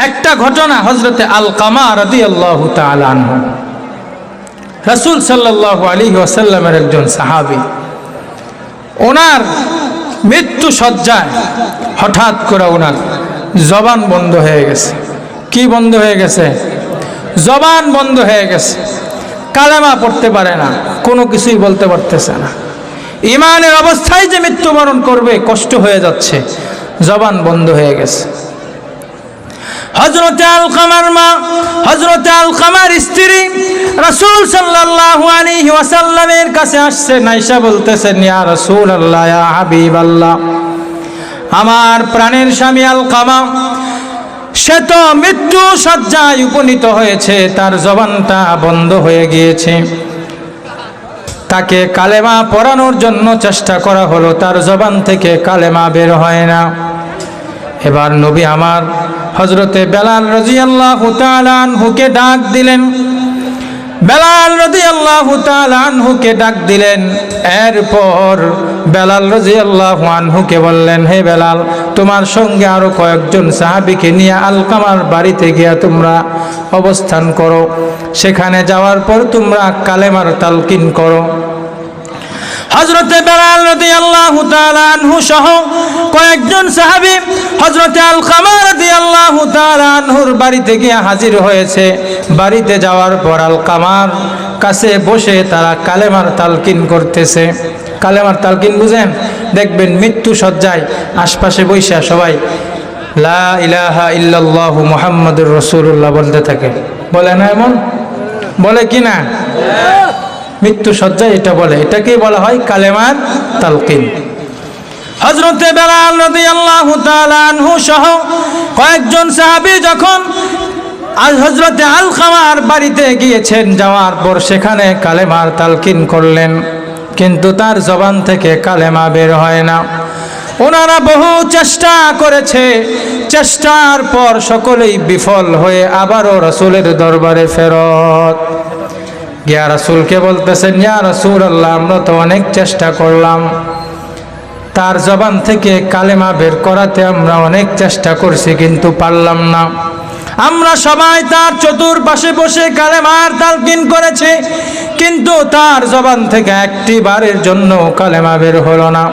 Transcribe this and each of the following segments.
একটা ঘটনা হযরতে আলকামা রাদিয়াল্লাহু তাআলা আনহু, রাসূল সাল্লাল্লাহু আলাইহি ওয়াসাল্লামের একজন সাহাবী, ওনার মৃত্যু শয্যায় হঠাৎ করে ওনার জবান বন্ধ হয়ে গেছে। কি বন্ধ হয়ে গেছে? জবান বন্ধ হয়ে গেছে। কালেমা পড়তে পারে না, কোনো কিছুই বলতে পারতেছে না। ঈমানের অবস্থায় যে মৃত্যুবরণ করবে কষ্ট হয়ে যাচ্ছে, জবান বন্ধ হয়ে গেছে। হযরতে আলকামার মা, হযরতে আলকামার স্ত্রী রাসূল সাল্লাল্লাহু আলাইহি ওয়াসাল্লামের কাছে আসছেন, আয়েশা বলতেছেন, ইয়া রাসূলুল্লাহ, ইয়া হাবিবাল্লাহ, আমার প্রাণের স্বামী আলকামা সে তো মৃত্যু শয্যায় উপনীত হয়েছে, তার জবানটা বন্ধ হয়ে গিয়েছে। তাকে কালেমা পড়ানোর জন্য চেষ্টা করা হলো, তার জবান থেকে কালেমা বের হয় না। এবার নবী আমার হযরতে বেলাল রাদিয়াল্লাহু তাআলা আনহুকে ডাক দিলেন। বেলাল রাদিয়াল্লাহু তাআলা আনহুকে ডাক দিলেন। এরপর বেলাল রাদিয়াল্লাহু আনহুকে বললেন, হে বেলাল, তোমার সঙ্গে আরো কয়েকজন সাহাবীকে নিয়ে আলকামার বাড়িতে গিয়ে তোমরা অবস্থান করো, সেখানে যাওয়ার পর তোমরা কালেমার তালকিন করো। হযরতে বেলাল রাদিয়াল্লাহু তাআলা আনহু সহ কয়েকজন সাহাবী হযরতে আলকামা রাদিয়াল্লাহু তাআলা আনহুর বাড়িতে গিয়ে হাজির হয়েছে। বাড়িতে যাওয়ার পর আলকামার কাছে বসে তারা কালেমার তালকিন করতেছে। কালেমার তালকিন বুঝেন? দেখবেন মৃত্যু শয্যায় আশপাশে বসে সবাই লা ইলাহা ইল্লাল্লাহু মুহাম্মাদুর রাসূলুল্লাহ বলতে থাকে, বলে না? এমন বলে কি না? মৃত্যু শয্যায় এটা বলে, এটাকেই বলা হয় কালেমার তালকিন। হযরতে বেলাল রাদিয়াল্লাহু তাআলা আনহু সহ কয়েকজন সাহাবী যখন হযরতে আলকামার বাড়িতে গিয়েছেন, যাওয়ার পর সেখানে কালেমার তালকিন করলেন, কিন্তু তার জবান থেকে কালেমা বের হয় না। ওনারা বহু চেষ্টা করেছে, চেষ্টার পর সকলেই বিফল হয়ে আবারও রাসূলের দরবারে ফেরত গিয়া রাসূলকে বলতেছেন, ইয়া রাসূলুল্লাহ, আমরা তো অনেক চেষ্টা করলাম, তার জবান থেকে কালেমা বের করাতে আমরা অনেক চেষ্টা করছি, কিন্তু পারলাম না। আমরা সবাই তার চতুর্পাশে বসে কালেমার তালকিন করেছি, কিন্তু তার জবান থেকে একটি বারের জন্য কালেমা বের হলো না।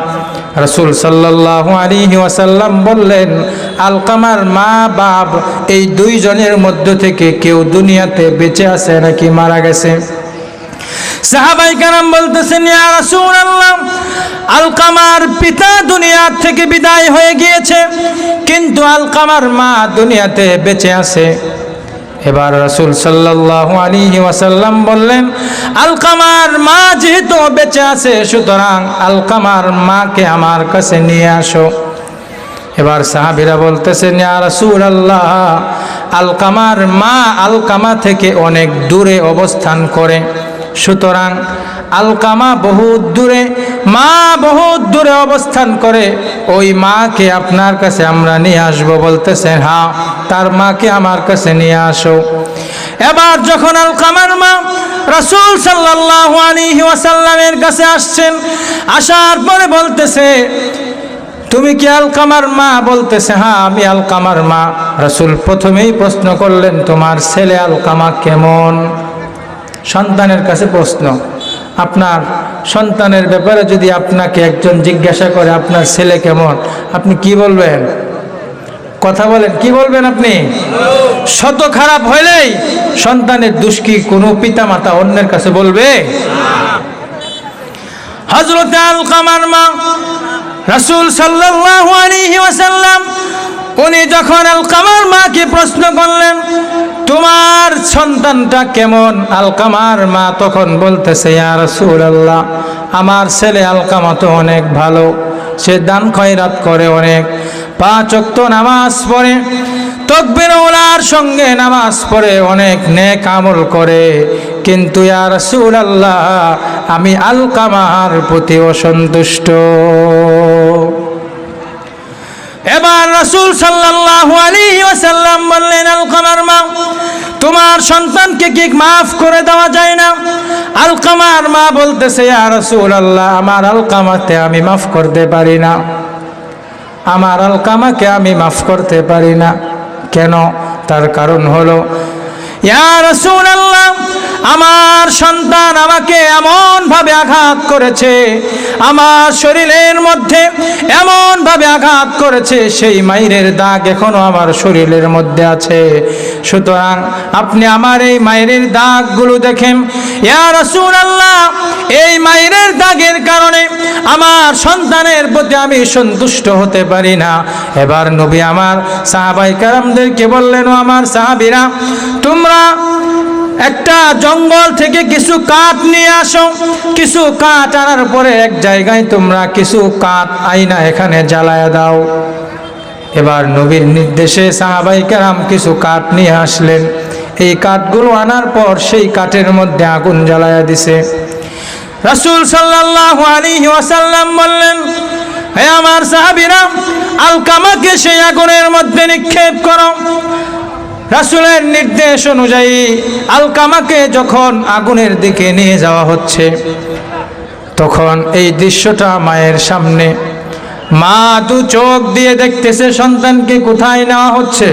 রাসূল সাল্লাল্লাহু আলাইহি ওয়াসাল্লাম বললেন, আলকামার মা বাপ এই দুইজনের মধ্য থেকে কেউ দুনিয়াতে বেঁচে আছে নাকি মারা গেছে? সাহাবায়ে কেরাম বলতেছেন, ইয়া রাসূলুল্লাহ, আলকামার পিতা দুনিয়া থেকে বিদায় হয়ে গিয়েছে, কিন্তু আলকামার মা দুনিয়াতে বেঁচে আছে। এবার রাসূল সাল্লাল্লাহু আলাইহি ওয়াসাল্লাম বললেন, আলকামার মা যেহেতু বেঁচে আছে, সুতরাং আলকামার মাকে আমার কাছে নিয়ে আসো। এবার সাহাবীরা বলতেছেন, ইয়া রাসূলুল্লাহ, আলকামার মা আলকামা থেকে অনেক দূরে অবস্থান করে, সুতরাং আলকামা বহুত দূরে, মা বহুত দূরে অবস্থান করে, ওই মাকে আপনার কাছে আমরা নিয়ে আসবো। বলতেছেন, হ্যাঁ, তার মাকে আমার কাছে নিয়ে আসো। এবার যখন আলকামার মা রাসূল সাল্লাল্লাহু আলাইহি ওয়াসাল্লামের কাছে আসছেন, আসার পরে বলতেছে, তুমি কি আলকামার মা? বলতেছে, হ্যাঁ, আমি আলকামার মা। রাসূল প্রথমেই প্রশ্ন করলেন, তোমার ছেলে আলকামা কেমন? সন্তানের কাছে প্রশ্ন। আপনার সন্তানের ব্যাপারে যদি আপনাকে একজন জিজ্ঞাসা করে আপনার ছেলে কেমন, আপনি কি বলবেন? কথা বলেন, কি বলবেন আপনি? শত খারাপ হইলেই সন্তানের দোষ কি কোনো পিতামাতা অন্যের কাছে বলবে? হযরতে আলকামার মা রাসূল সাল্লাল্লাহু আলাইহি ওয়াসাল্লাম উনি যখন আলকামার মাকে প্রশ্ন করলেন, তোমার সন্তানটা কেমন? আলকামার মা তখন বলতেছে, ইয়া রাসূলুল্লাহ, আমার ছেলে আলকামা তো অনেক ভালো, সে দান খয়রাত করে, অনেক 5 ওয়াক্ত নামাজ পড়ে, তাকবীর ওলার সঙ্গে নামাজ পড়ে, অনেক নেক আমল করে, কিন্তু ইয়া রাসূলুল্লাহ, আমি আলকামার প্রতি অসন্তুষ্ট। এবার রাসূল সাল্লাল্লাহু আলাইহি ওয়াসাল্লাম বললেন, আলকামার মা, তোমার সন্তানকে কি মাফ করে দেওয়া যায় না? আলকামার মা বলতেছে, ইয়া রাসূলুল্লাহ, আমার আলকামাতে আমি মাফ করতে পারি না, আমার আলকামাকে আমি মাফ করতে পারি না। কেন? তার কারণ হলো, ইয়া রাসূলুল্লাহ, আমার সন্তান আমাকে এমন ভাবে আঘাত করেছে, আমার শরীরের মধ্যে এমন ভাবে আঘাত করেছে, সেই মায়ের দাগ এখনো আমার শরীরের মধ্যে আছে। সুতরাং আপনি আমার এই মায়ের দাগগুলো দেখেন। ইয়া রাসূলুল্লাহ, এই মায়ের দাগের কারণে আমার সন্তানের প্রতি আমি সন্তুষ্ট হতে পারি না। এবার নবী আমার সাহাবায়ে কেরামদেরকে বললেন, ও আমার সাহাবীরা, তোমরা একটা জঙ্গল থেকে কিছু কাঠ নিয়ে আসো। কিছু কাঠ আনার পরে এক জায়গায় তোমরা কিছু কাঠ আইনা এখানে জ্বালায়া দাও। এবার নবীর নির্দেশে সাহাবায়ে কেরাম কিছু কাঠ নিয়ে আসলেন। এই কাঠগুলো আনার পর সেই কাঠের মধ্যে আগুন জ্বালায়া দিছে। রাসূল সাল্লাল্লাহু আলাইহি ওয়াসাল্লাম বললেন, হে আমার সাহাবীরা, আলকামাকে সেই আগুনের মধ্যে নিক্ষেপ করো। রাসূলের নির্দেশ অনুযায়ী আলকামাকে যখন আগুনের দিকে নিয়ে যাওয়া হচ্ছে, তখন এই দৃশ্যটা মায়ের সামনে। মা দু চোখ দিয়ে দেখতেছে সন্তানকে কোথায় নেওয়া হচ্ছে।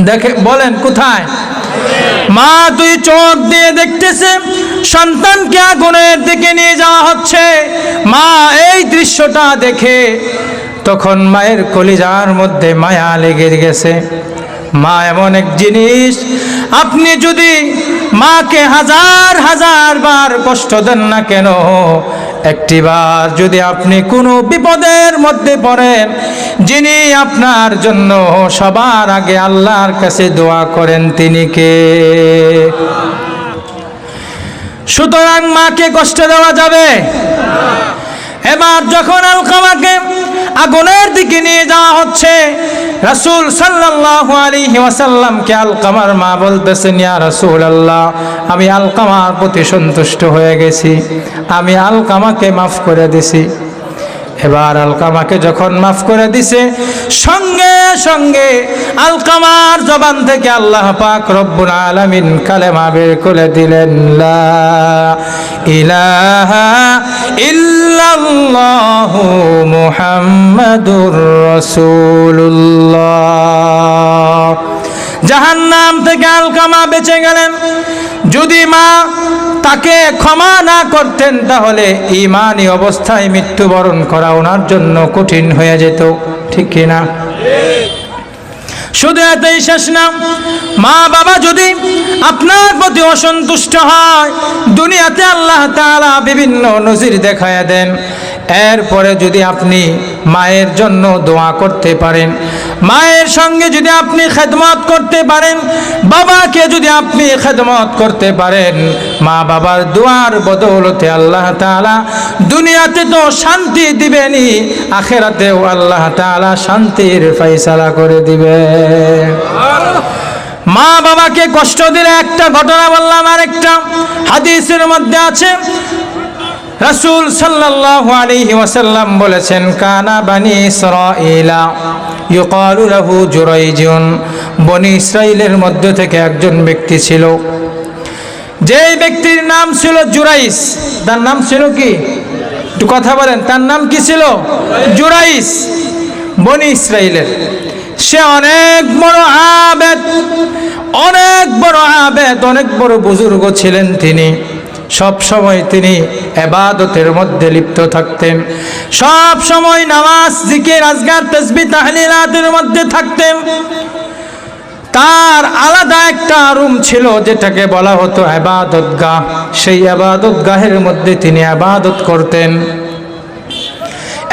দেখে বলেন কোথায়? মা দুই চোখ দিয়ে দেখতেছে সন্তানকে আগুনের দিকে নিয়ে যাওয়া হচ্ছে। মা এই দৃশ্যটা দেখে তখন মায়ের কলিজার মধ্যে মায়া লেগে গেছে। মা এমন এক জিনিস, আপনি যদি মাকে হাজার হাজার বার কষ্ট দেন না কেন, একটিবার যদি আপনি কোনো বিপদের মধ্যে পড়েন, যিনি আপনার জন্য সবার আগে আল্লাহর কাছে দোয়া করেন তিনি কে? সুতরাং মাকে কষ্ট দেওয়া যাবে? এবার যখন আলকামাকে আগুনের দিকে নিয়ে যাওয়া হচ্ছে, রাসূল সাল্লাল্লাহু আলাইহি ওয়াসাল্লামকে আলকামার মা বলতেছেন, ইয়া রাসূলুল্লাহ, আমি আলকামার প্রতি সন্তুষ্ট হয়ে গেছি, আমি আলকামাকে মাফ করে দিছি। এবার আলকামাকে যখন মাফ করে দিছে, সঙ্গে সঙ্গে আলকামার জবান থেকে আল্লাহ পাক রব্বুল আলামিন কালেমা বের করে দিলেন, লা ইলাহা ইল্লাল্লাহু মুহাম্মাদুর রাসূলুল্লাহ। জাহান্নাম থেকে আলকামা বেঁচে গেলেন। যদি মা তাকে ক্ষমা না করতেন, তাহলে ঈমানি অবস্থায় মৃত্যুবরণ করা ওনার জন্য কঠিন হয়ে যেত, ঠিক কিনা? শুধু এতই শেষ না, মা বাবা যদি আপনার প্রতি অসন্তুষ্ট হয়, দুনিয়াতে আল্লাহ তাআলা বিভিন্ন নজির দেখায়া দেন। এরপরে যদি আপনি মায়ের জন্য দোয়া করতে পারেন, মায়ের সঙ্গে যদি আপনি খেদমত করতে পারেন, বাবাকে যদি আপনি খেদমত করতে পারেন, মা বাবার দোয়ার বদৌলতে আল্লাহ তাআলা দুনিয়াতে তো শান্তি দিবেনই, আখিরাতেও আল্লাহ তাআলা শান্তির ফয়সালা করে দিবেন। মা বাবাকে কষ্ট দিলে একটা ঘটনা বললাম, আরেকটা হাদিসের মধ্যে আছে, রাসূল সাল্লাল্লাহু আলাইহি ওয়াসাল্লাম বলেছেন, কানা বানি ইসরাঈলা ইউকালু লাহু জুরাইজুন। বনি ইসরাইলের মধ্য থেকে একজন ব্যক্তি ছিল, যেই ব্যক্তির নাম ছিল জুরাইস। তার নাম ছিল কি? একটু কথা বলেন, তার নাম কি ছিল? জুরাইস। বনি ইসরাইলের সে অনেক বড় আবেদ, অনেক বড় আবেদ, অনেক বড় বুজুর্গ ছিলেন তিনি। সব সময় তিনি ইবাদতের মধ্যে লিপ্ত থাকতেন, সব সময় নামাজ, জিকির, আজকার, তাসবিহ, তাহলিলাতের মধ্যে থাকতেন। তার আলাদা একটা রুম ছিল যেটাকে বলা হতো ইবাদতগাহ। সেই ইবাদতগাহের মধ্যে তিনি ইবাদত করতেন।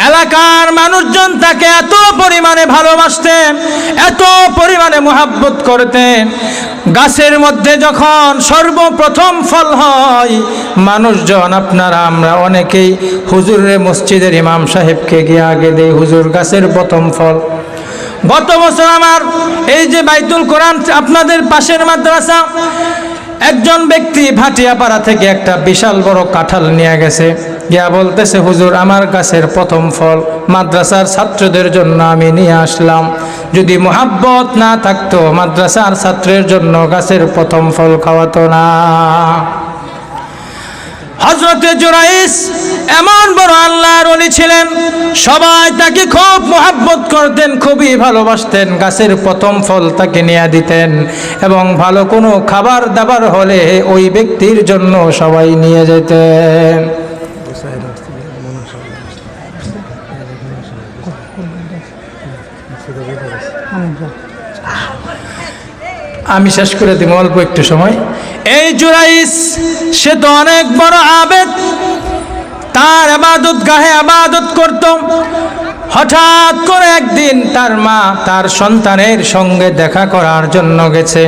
এলাকার মানুষজন তাকে এত পরিমাণে ভালোবাসতেন, এত পরিমাণে মুহাব্বত করতেন। গাছের মধ্যে যখন সর্বপ্রথম ফল হয়, মানুষজন, আপনারা, আমরা অনেকেই হুজুরের মসজিদের ইমাম সাহেবকে গিয়ে আগে দেই, হুজুর গাছের প্রথম ফল। গত বছর আমার এই যে বাইতুল কোরআন আপনাদের পাশের মাদ্রাসা, একজন ব্যক্তি ভাটিয়াপাড়া থেকে একটা বিশাল বড় কাঁঠাল নিয়ে গেছে, গিয়া বলতেছে, হুজুর আমার গাছের প্রথম ফল মাদ্রাসার ছাত্রদের জন্য আমি নিয়ে আসলাম। যদি মুহাব্বত না থাকতো, মাদ্রাসার ছাত্রের জন্য গাছের প্রথম ফল খাওয়াতো না। হযরতে জুরাইস এমন বড় আল্লাহর ওলি ছিলেন, সবাই তাকে খুব মহব্বত করতেন, খুবই ভালোবাসতেন। গাছের প্রথম ফল তাকে নিয়ে দিতেন এবং ভালো কোনো খাবার দাবার হলে ওই ব্যক্তির জন্য সবাই নিয়ে যেতেন। আমি শেষ করে দিব অল্প একটু সময়। এই জুরাইস সে তো অনেক বড় আবেদ, তার ইবাদত গাহে ইবাদত করত। হঠাৎ করে একদিন তার মা তার সন্তানের সঙ্গে দেখা করার জন্য গেছে।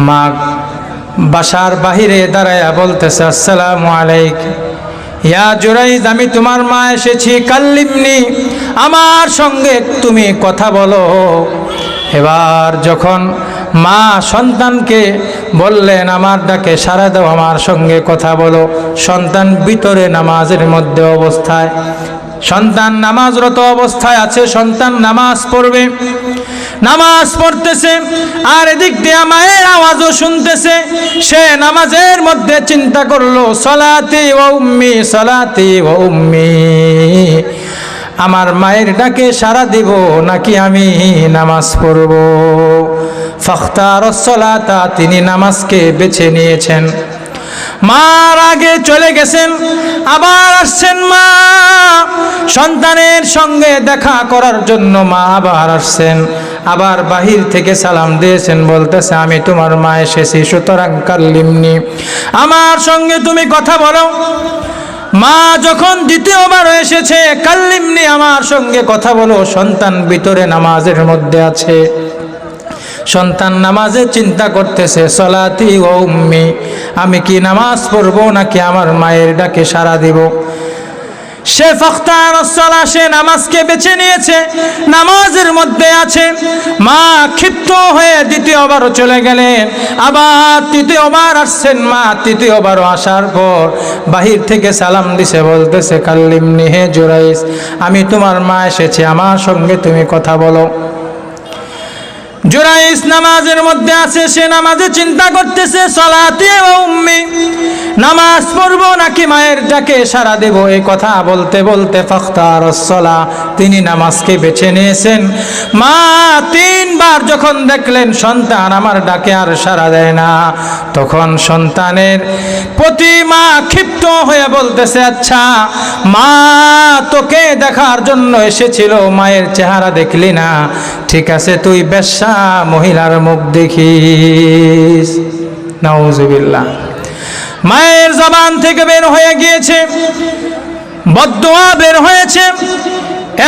মা বাসার বাহিরে দাঁড়ায়া বলতেছে, আসসালামু আলাইকুম ইয়া জুরাইস, আমি তোমার মা এসেছি, কাল্লিমনি, আমার সঙ্গে তুমি কথা বলো। এবার যখন মা সন্তানকে বললেন, আমার ডাকে সাড়া দাও, আমার সঙ্গে কথা বলো। সন্তান ভিতরে নামাজের মধ্যে অবস্থায়, সন্তান নামাজরত অবস্থায় আছে, সন্তান নামাজ পড়বে, নামাজ পড়তেছে, আর এদিক দিয়ে মায়ের আওয়াজও শুনতেছে। সে নামাজের মধ্যে চিন্তা করলো, সলাতি ওয়া উম্মি, সলাতি ওয়া উম্মি, আমার মায়ের ডাকে সাড়া দিব নাকি আমি নামাজ পড়ব। ফাখতারাস সালাতা, তিনি নামাজকে বেছে নিয়েছেন। মার আগে চলে গেছেন, আবার আসছেন মা সন্তানের সঙ্গে দেখা করার জন্য। মা আবার আসছেন, আবার বাহির থেকে সালাম দিয়েছেন, বলতেছে, আমি তোমার মা এসেছি, সুতরাং কাল্লিমনি, আমার সঙ্গে তুমি কথা বলো। মা যখন দ্বিতীয়বার এসেছে, কাল্লিমনি, আমার সঙ্গে কথা বলো। সন্তান ভিতরে নামাজের মধ্যে আছে, সন্তান নামাজে চিন্তা করতেছে, সলাতি ও উম্মি, আমি কি নামাজ পড়বো নাকি আমার মায়ের ডাকে সাড়া দিব। সে ফাখতারাস সালা, সে নামাজকে বেছে নিয়েছে, নামাজের মধ্যে আছে। মা ক্ষিপ্ত হয়ে দ্বিতীয়বারও চলে গেলেন, আবার তৃতীয়বার আসছেন মা। তৃতীয়বারও আসার পর বাহির থেকে সালাম দিছে, বলতেছে, কাল্লিমনি, হে জুরাইস, আমি তোমার মা এসেছি, আমার সঙ্গে তুমি কথা বলো। জুরাইস নামাজের মধ্যে আছে, সে নামাজে চিন্তা করতেছে, সলাতি ওয়া উম্মি, নামাজ পড়বো নাকি মায়ের ডাকে সাড়া দেব। এই কথা বলতে বলতে ফাখতারাস সালা, তিনি নামাজকে বেছে নিয়েছেন। মা তিনবার যখন দেখলেন সন্তান আমার ডাকে আর সাড়া দেয় না, তখন সন্তানের প্রতি মা ক্ষিপ্ত হয়ে বলতেছে, আচ্ছা মা, তোকে দেখার জন্য এসেছিল, মায়ের চেহারা দেখলি না, ঠিক আছে, তুই বেশ্যা মহিলার মুখ দেখিস। নাউজুবিল্লাহ। মায়ের জবান থেকে বের হয়ে গিয়েছে বদদুয়া, বের হয়েছে।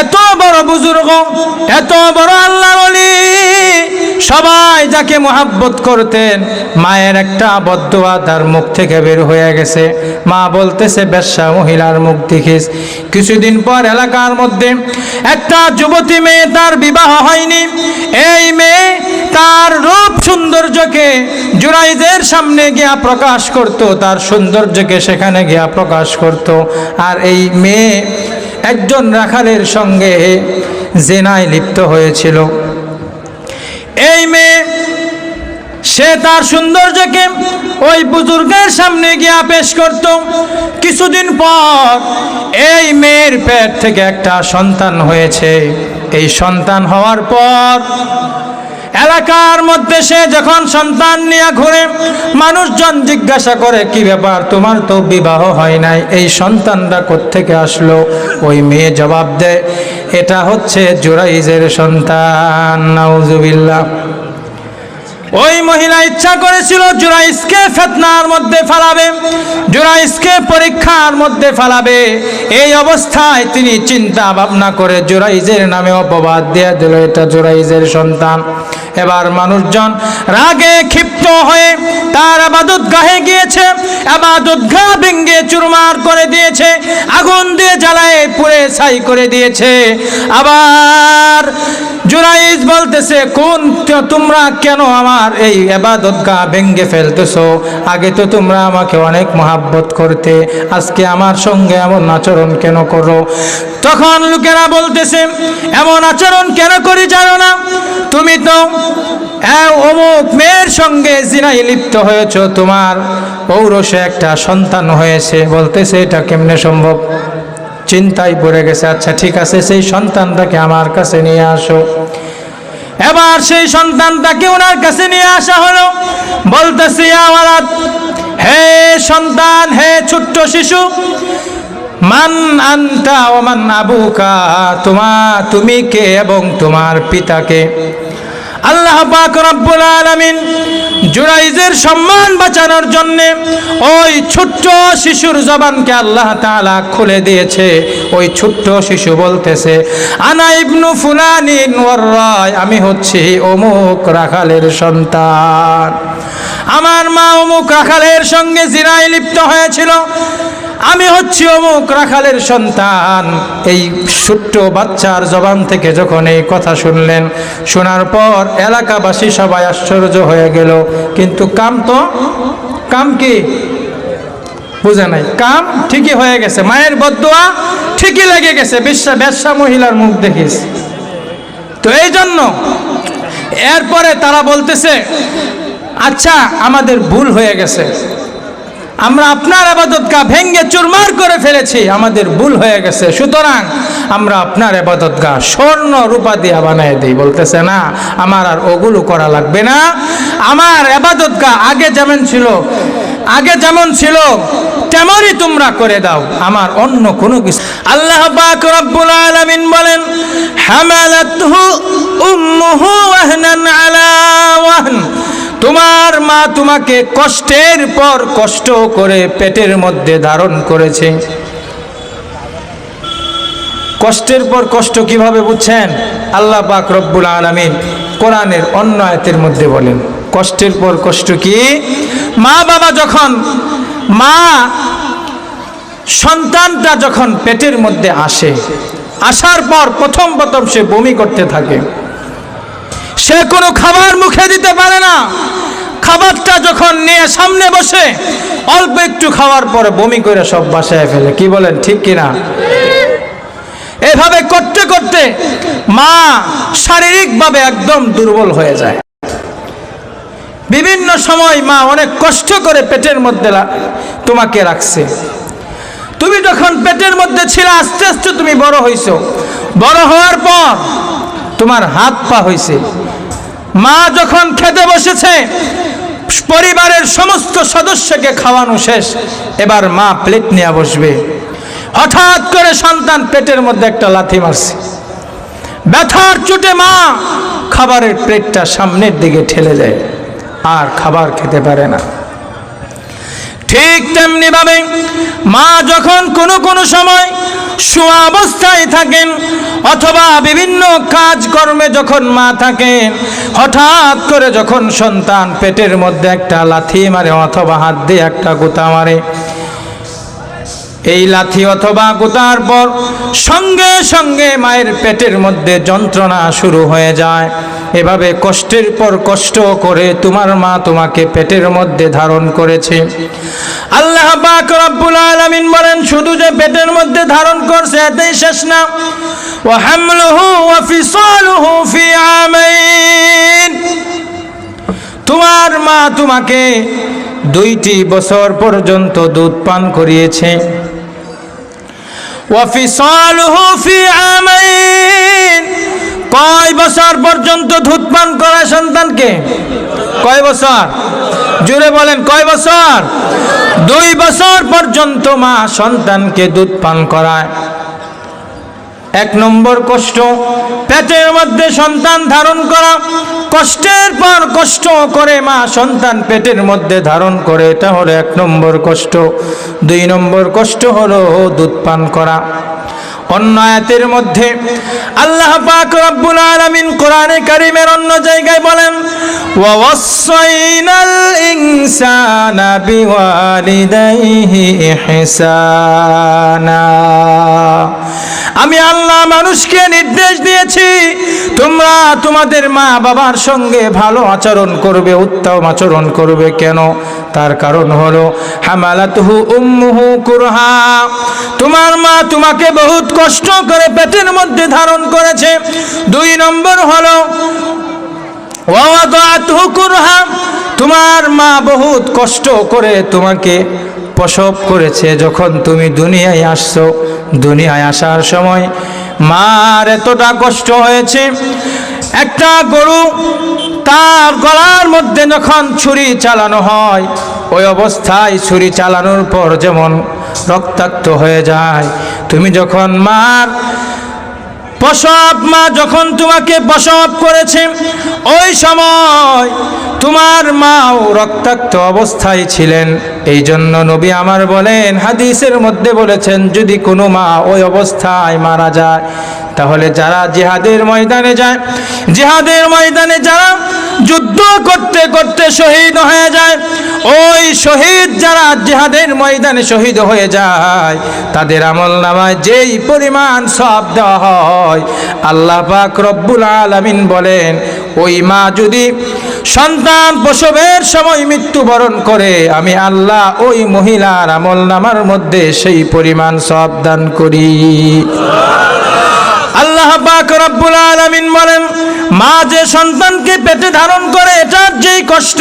এত বড় বুজুর্গ, এত বড় আল্লাহর ওলি, সবাই যাকে মহব্বত করতেন, মায়ের একটা বদদুয়া তার মুখ থেকে বের হয়ে গেছে। মা বলতেছে, বেশ্যা মহিলার মুখ দেখিস। কিছুদিন পর এলাকার মধ্যে একটা যুবতী মেয়ে, তার বিবাহ হয়নি। এই মেয়ে তার রূপ সৌন্দর্যকে জুরাইজের সামনে গিয়া প্রকাশ করত, তার সৌন্দর্যকে সেখানে গিয়া প্রকাশ করত। আর এই মেয়ে একজন রাখালের সঙ্গে জিনায় লিপ্ত হয়েছিল। এই মেয়ে, সে তার সৌন্দর্যকে ওই বুজুর্গের সামনে গিয়া পেশ করত। কিছুদিন পর এই মেয়ের পেট থেকে একটা সন্তান হয়েছে। এই সন্তান হওয়ার পর এলাকার মধ্যে সে যখন সন্তান নিয়ে ঘুরে, মানুষজন জিজ্ঞাসা করে, কি ব্যাপার, তোমার তো বিবাহ হয় নাই, এই সন্তানটা কোত্থেকে আসলো? ওই মেয়ে জবাব দেয়, এটা হচ্ছে জুরাইজের সন্তান। নাউজুবিল্লাহ। ওই মহিলা ইচ্ছা করেছিল জুরাইজকে ফিতনার মধ্যে ফেলাবে, জুরাইজকে পরীক্ষার মধ্যে ফেলাবে। এই অবস্থায় তিনি চিন্তা ভাবনা করে জুরাইজের নামে অপবাদ দিয়ে দিল, এটা জুরাইজের সন্তান। এবার মানুষজন রাগে ক্ষিপ্ত হয়ে তার ইবাদত গাহে গিয়েছে, ইবাদত গাহ ভেঙে চুরমার করে দিয়েছে, আগুন দিয়ে জ্বালায় পুড়ে ছাই করে দিয়েছে। আবার জুরাইজ বলতেছে, কোন তোমরা কেন আমার এই ইবাদত গাহ ভেঙে ফেলতেছো? আগে তো তোমরা আমাকে অনেক মহব্বত করতে, আজকে আমার সঙ্গে এমন আচরণ কেন করো? তখন লোকেরা বলতেছে, এমন আচরণ কেন করি জানো না? তুমি তো অমুক মেয়ের সঙ্গে জিনায় লিপ্ত হয়েছ, তোমার ঔরসে একটা সন্তান হয়েছে। বলতেছে এটা কেমনে সম্ভব? চিন্তায় পড়ে গেছে। আচ্ছা ঠিক আছে, সেই সন্তানটাকে আমার কাছে নিয়ে আসো। এবার সেই সন্তানটাকে ওনার কাছে নিয়ে আসা হলো। বলতেছে ইয়া ওয়ালাদ, হে সন্তান, হে ছোট্ট শিশু, মান আনতা ওয়া মান আবুকা, তুমি কে এবং তোমার পিতাকে? আল্লাহ পাক রব্বুল আলামিন জুরাইজের সম্মান বাঁচানোর জন্য ওই ছোট্ট শিশুর জবানকে আল্লাহ তাআলা খুলে দিয়েছে। ওই ছোট্ট শিশু বলতেছে আনা ইবনু ফুলানিন ওয়ার রায়, আমি হচ্ছি অমুক রাখালের সন্তান, আমার মা অমুক রাখালের সঙ্গে জিনায় লিপ্ত হয়েছিল, আমি হচ্ছি অমুক রাখালের সন্তান। এই ছোট্ট বাচ্চার জবান থেকে যখন এই কথা শুনলেন, শোনার পর এলাকাবাসী সবাই আশ্চর্য হয়ে গেল। কিন্তু কাম কি বুঝে নাই, কাম ঠিকই হয়ে গেছে, মায়ের বদদোয়া ঠিকই লেগে গেছে, বেশ্যা মহিলার মুখ দেখিস। তো এই জন্য এরপরে তারা বলতেছে আচ্ছা আমাদের ভুল হয়ে গেছে, আমরা আপনার ইবাদতগাহ ভেঙ্গে চুরমার করে ফেলেছি, আমাদের ভুল হয়ে গেছে, সুতরাং আমরা আপনার ইবাদতগাহ স্বর্ণ রূপা দিয়ে বানিয়ে দিই। বলতেছে না, আমার আর ওগুলো করা লাগবে না, আমার ইবাদতগাহ আগে যেমন ছিল তেমনই তোমরা করে দাও, আমার অন্য কোনো কিছু। আল্লাহ পাক রব্বুল আলামিন বলেন হামালাতহু উম্মুহু ওয়াহনান আলা ওয়াহন, তোমার মা তোমাকে কষ্টের পর কষ্ট করে পেটের মধ্যে ধারণ করেছে। কষ্টের পর কষ্ট কিভাবে বুঝছেন? আল্লাহ পাক রব্বুল আলামিন কোরআনের অন্য আয়াতের মধ্যে বলেন কষ্টের পর কষ্ট কি? মা বাবা যখন সন্তানটা যখন পেটের মধ্যে আসে, আসার পর প্রথম সে বমি করতে থাকে, সে কোনো খাবার মুখে দিতে পারে না। খাবারটা যখন নিয়ে সামনে বসে অল্প একটু খাওয়ার পরে বমি করে সব বাসায় ফেলে। কি বলেন, ঠিক কিনা? এভাবে করতে করতে মা শারীরিকভাবে একদম দুর্বল হয়ে যায়। বিভিন্ন সময় মা অনেক কষ্ট করে পেটের মধ্যে তোমাকে রাখছে। তুমি যখন পেটের মধ্যে ছিলে, আস্তে আস্তে তুমি বড় হইছো। বড় হওয়ার পর তোমার হাত পা হইছে। মা যখন খেতে বসেছে, পরিবারের সমস্ত সদস্যকে খাওয়ানো শেষ, এবার মা প্লেট নিয়ে বসবে। হঠাৎ করে সন্তান পেটের মধ্যে একটা লাথি মারছে, ব্যথার চোটে মা খাবারের প্লেটটা সামনের দিকে ঠেলে দেয়, আর খাবার খেতে পারে না। ঠিক তেমনি ভাবে মা যখন কোনো সময় শোয়া অবস্থায় থাকেন অথবা বিভিন্ন কাজকর্মে যখন মা থাকেন, হঠাৎ করে যখন সন্তান পেটের মধ্যে একটা লাথি মারে অথবা হাত দিয়ে একটা গুতা মারে, এই লাথি অথবা গুতার পর সঙ্গে সঙ্গে মায়ের পেটের মধ্যে যন্ত্রণা শুরু হয়ে যায়। এভাবে কষ্টের পর কষ্ট করে তোমার মা তোমাকে পেটের মধ্যে ধারণ করেছে। আল্লাহ পাক রব্বুল আলামিন বলেন, শুধু যে পেটের মধ্যে ধারণ করছে এতেই শেষ না, ওয়া হামলুহু ওয়া ফিসালুহু ফি আমাইন, তোমার মা তোমাকে 2টি বছর পর্যন্ত দুধ পান করিয়েছে। ওয়া ফিসালুহু ফি আমাইন, কয় বছর পর্যন্ত দুধ পান করায় সন্তানকে? কয় বছর? জোরে বলেন, কয় বছর? 2 বছর পর্যন্ত মা সন্তানকে দুধ পান করায়। 1 নম্বর কষ্ট, পেটের মধ্যে সন্তান ধারণ করা। কষ্টের পর কষ্ট করে মা সন্তান পেটের মধ্যে ধারণ করে, এটা হলো 1 নম্বর কষ্ট। 2 নম্বর কষ্ট হলো দুধ পান করা। অন্য আয়াতের মধ্যে আল্লাহ পাক রব্বুল আলামিন কোরআনে কারীমের অন্য জায়গায় বলেন, ওয়া ওয়াসাইনাল ইনসানা বিওয়ালিদাইহি ইহসানা, আমি আল্লাহ মানুষকে নির্দেশ দিয়েছি তোমরা তোমাদের মা বাবার সঙ্গে ভালো আচরণ করবে, উত্তম আচরণ করবে। কেন? তার কারণ হলো হামালাতুহু উম্মুহু কুরহা, তোমার মা তোমাকে বহুত কষ্ট করে পেটের মধ্যে ধারণ করেছে। 2 নম্বর হলো ওয়া ওয়াদাতুহু কুরহা, তোমার মা বহুত কষ্ট করে তোমাকে প্রসব করেছে। যখন তুমি দুনিয়ায় আসছো, দুনিয়ায় আসার সময় মার এতটা কষ্ট হয়েছে, একটা গরু তার গলার মধ্যে যখন ছুরি চালানো হয়, ওই অবস্থায় ছুরি চালানোর পর যেমন রক্তাক্ত হয়ে যায়, তুমি যখন মার প্রসব, মা যখন তোমাকে প্রসব করেছে ওই সময় তোমার মাও রক্তাক্ত অবস্থায় ছিলেন। এই জন্য নবী আমার বলেন, হাদিসের মধ্যে বলেছেন, যদি কোনো মা ওই অবস্থায় মারা যায়, তাহলে যারা জিহাদের ময়দানে যায়, জিহাদের ময়দানে যারা যুদ্ধ করতে করতে শহীদ হয়ে যায়, ওই শহীদ যারা জিহাদের ময়দানে শহীদ হয়ে যায়, তাদের আমলনামায় যেই পরিমাণ সওয়াব দেওয়া হয়, আল্লাহ পাক রব্বুল আলামিন বলেন, ওই মা যদি সন্তান প্রসবের সময় মৃত্যুবরণ করে, আমি আল্লাহ ওই মহিলার আমলনামার মধ্যে সেই পরিমাণ সওয়াব দান করি। আল্লাহ পাক রব্বুল আলামিন বলেন, মা যে সন্তানকে পেটে ধারণ করে, এটার যেই কষ্ট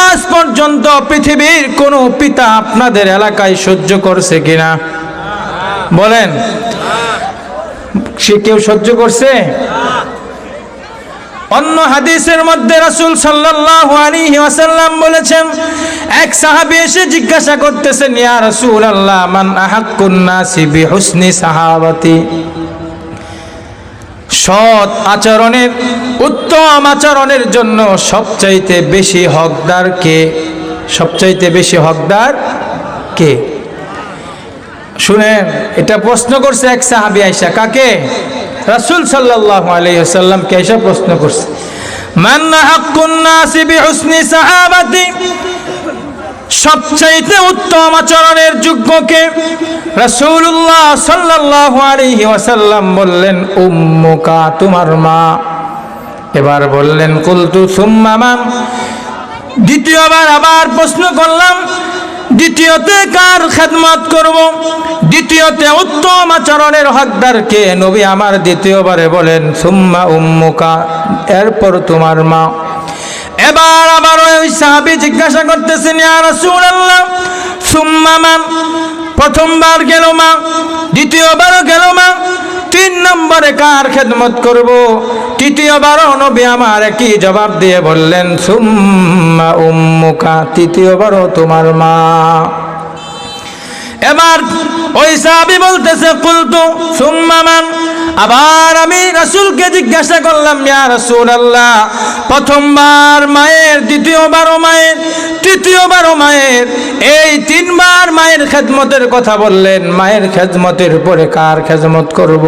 আজ পর্যন্ত পৃথিবীর কোনো পিতা আপনাদের এলাকায় সহ্য করছে কিনা বলেন? সে কেউ সহ্য করছে? অন্য হাদিসের মধ্যে রাসূল সাল্লাল্লাহু আলাইহি ওয়াসাল্লাম বলেছেন, এক সাহাবী এসে জিজ্ঞাসা করতেছেন, ইয়া রাসূলুল্লাহ, মান আহাক্কুন নাসি বিহুসনি সাহাবাতি, সৎ আচরণের, উত্তম আচরণের জন্য সবচাইতে বেশি হকদার কে? সবচাইতে বেশি হকদার কে? শুনেন, এটা প্রশ্ন করছে এক সাহাবী আয়েশা, কাকে? রাসূল সাল্লাল্লাহু আলাইহি ওয়াসাল্লামকে আয়েশা প্রশ্ন করছে, মান আহাক্কুন নাসি বিহুসনি সাহাবাতি, সবচাইতে উত্তম আচরণের যোগ্য কে? রাসূলুল্লাহ সাল্লাল্লাহু আলাইহি ওয়াসাল্লাম বললেন, উম্মুকা, তোমার মা। এবার বললেন, কুলতু সুম্মা মান, দ্বিতীয়বার আবার প্রশ্ন করলাম, দ্বিতীয়তে কার খেদমত করব? দ্বিতীয়তে উত্তম আচরণের হকদার কে? নবী আমার দ্বিতীয়বারে বলেন, সুম্মা উম্মুকা, এরপর তোমার মা। এবার আবার ওই সাহাবী জিজ্ঞাসা করতেছেন, ইয়া রাসূলুল্লাহ, সুম্মা মান, প্রথমবার গেল মা, দ্বিতীয়বারও গেল মা, তিন নম্বরে কার খেদমত করব? তৃতীয়বারও নবী আমার একই জবাব দিয়ে বললেন, সুম্মা উম্মুকা, তৃতীয়বারও তোমার মা। এবার ওই সাহাবী বলতেছে, কুলতু সুম্মা মান, আবার আমি রাসূলকে জিজ্ঞাসা করলাম, ইয়া রাসূলুল্লাহ, প্রথমবার মায়ের, দ্বিতীয়বারও মায়ের, তৃতীয়বারও মায়ের, এই তিনবার মায়ের খেদমতের কথা বললেন, মায়ের খেদমতের পরে কার খেদমত করব?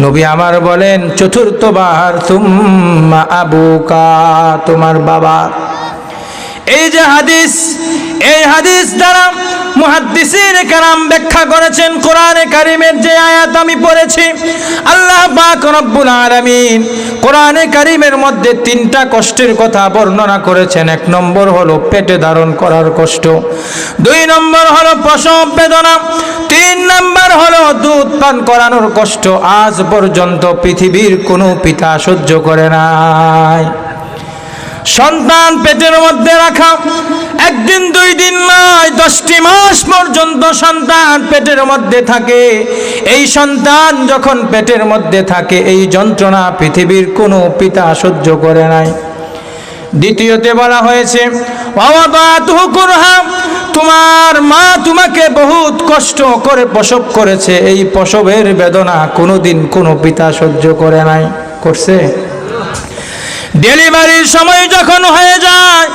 নবী আমার বলেন, চতুর্থবার সুম্মা আবুকা, তোমার বাবা। এই যে হাদিস, এই হাদিস দ্বারা মুহাদ্দিসিনে কেরাম ব্যাখ্যা করেছেন, কোরআনে কারীমের যে আয়াত আমি পড়েছি, আল্লাহ পাক রব্বুল আলামিন কোরআনে কারীমের মধ্যে তিনটা কষ্টের কথা বর্ণনা করেছেন। এক নম্বর হলো পেটে ধারণ করার কষ্ট, দুই নম্বর হলো প্রসব বেদনা, তিন নম্বর হলো দুধ পান করানোর কষ্ট। আজ পর্যন্ত পৃথিবীর কোনো পিতা সহ্য করে নাই। সন্তান পেটের মধ্যে রাখা একদিন দুই দিন নয়, 10টি মাস পর্যন্ত সন্তান পেটের মধ্যে থাকে। এই সন্তান যখন পেটের মধ্যে থাকে, এই যন্ত্রণা পৃথিবীর কোনো পিতা সহ্য করে নাই। দ্বিতীয়তে বলা হয়েছে, ওয়াদাতুহু কুরহা, তোমার মা তোমাকে বহুত কষ্ট করে প্রসব করেছে, এই প্রসবের বেদনা কোনোদিন কোনো পিতা সহ্য করে নাই। করছে? ডেলিভারির সময় যখন হয়ে যায়,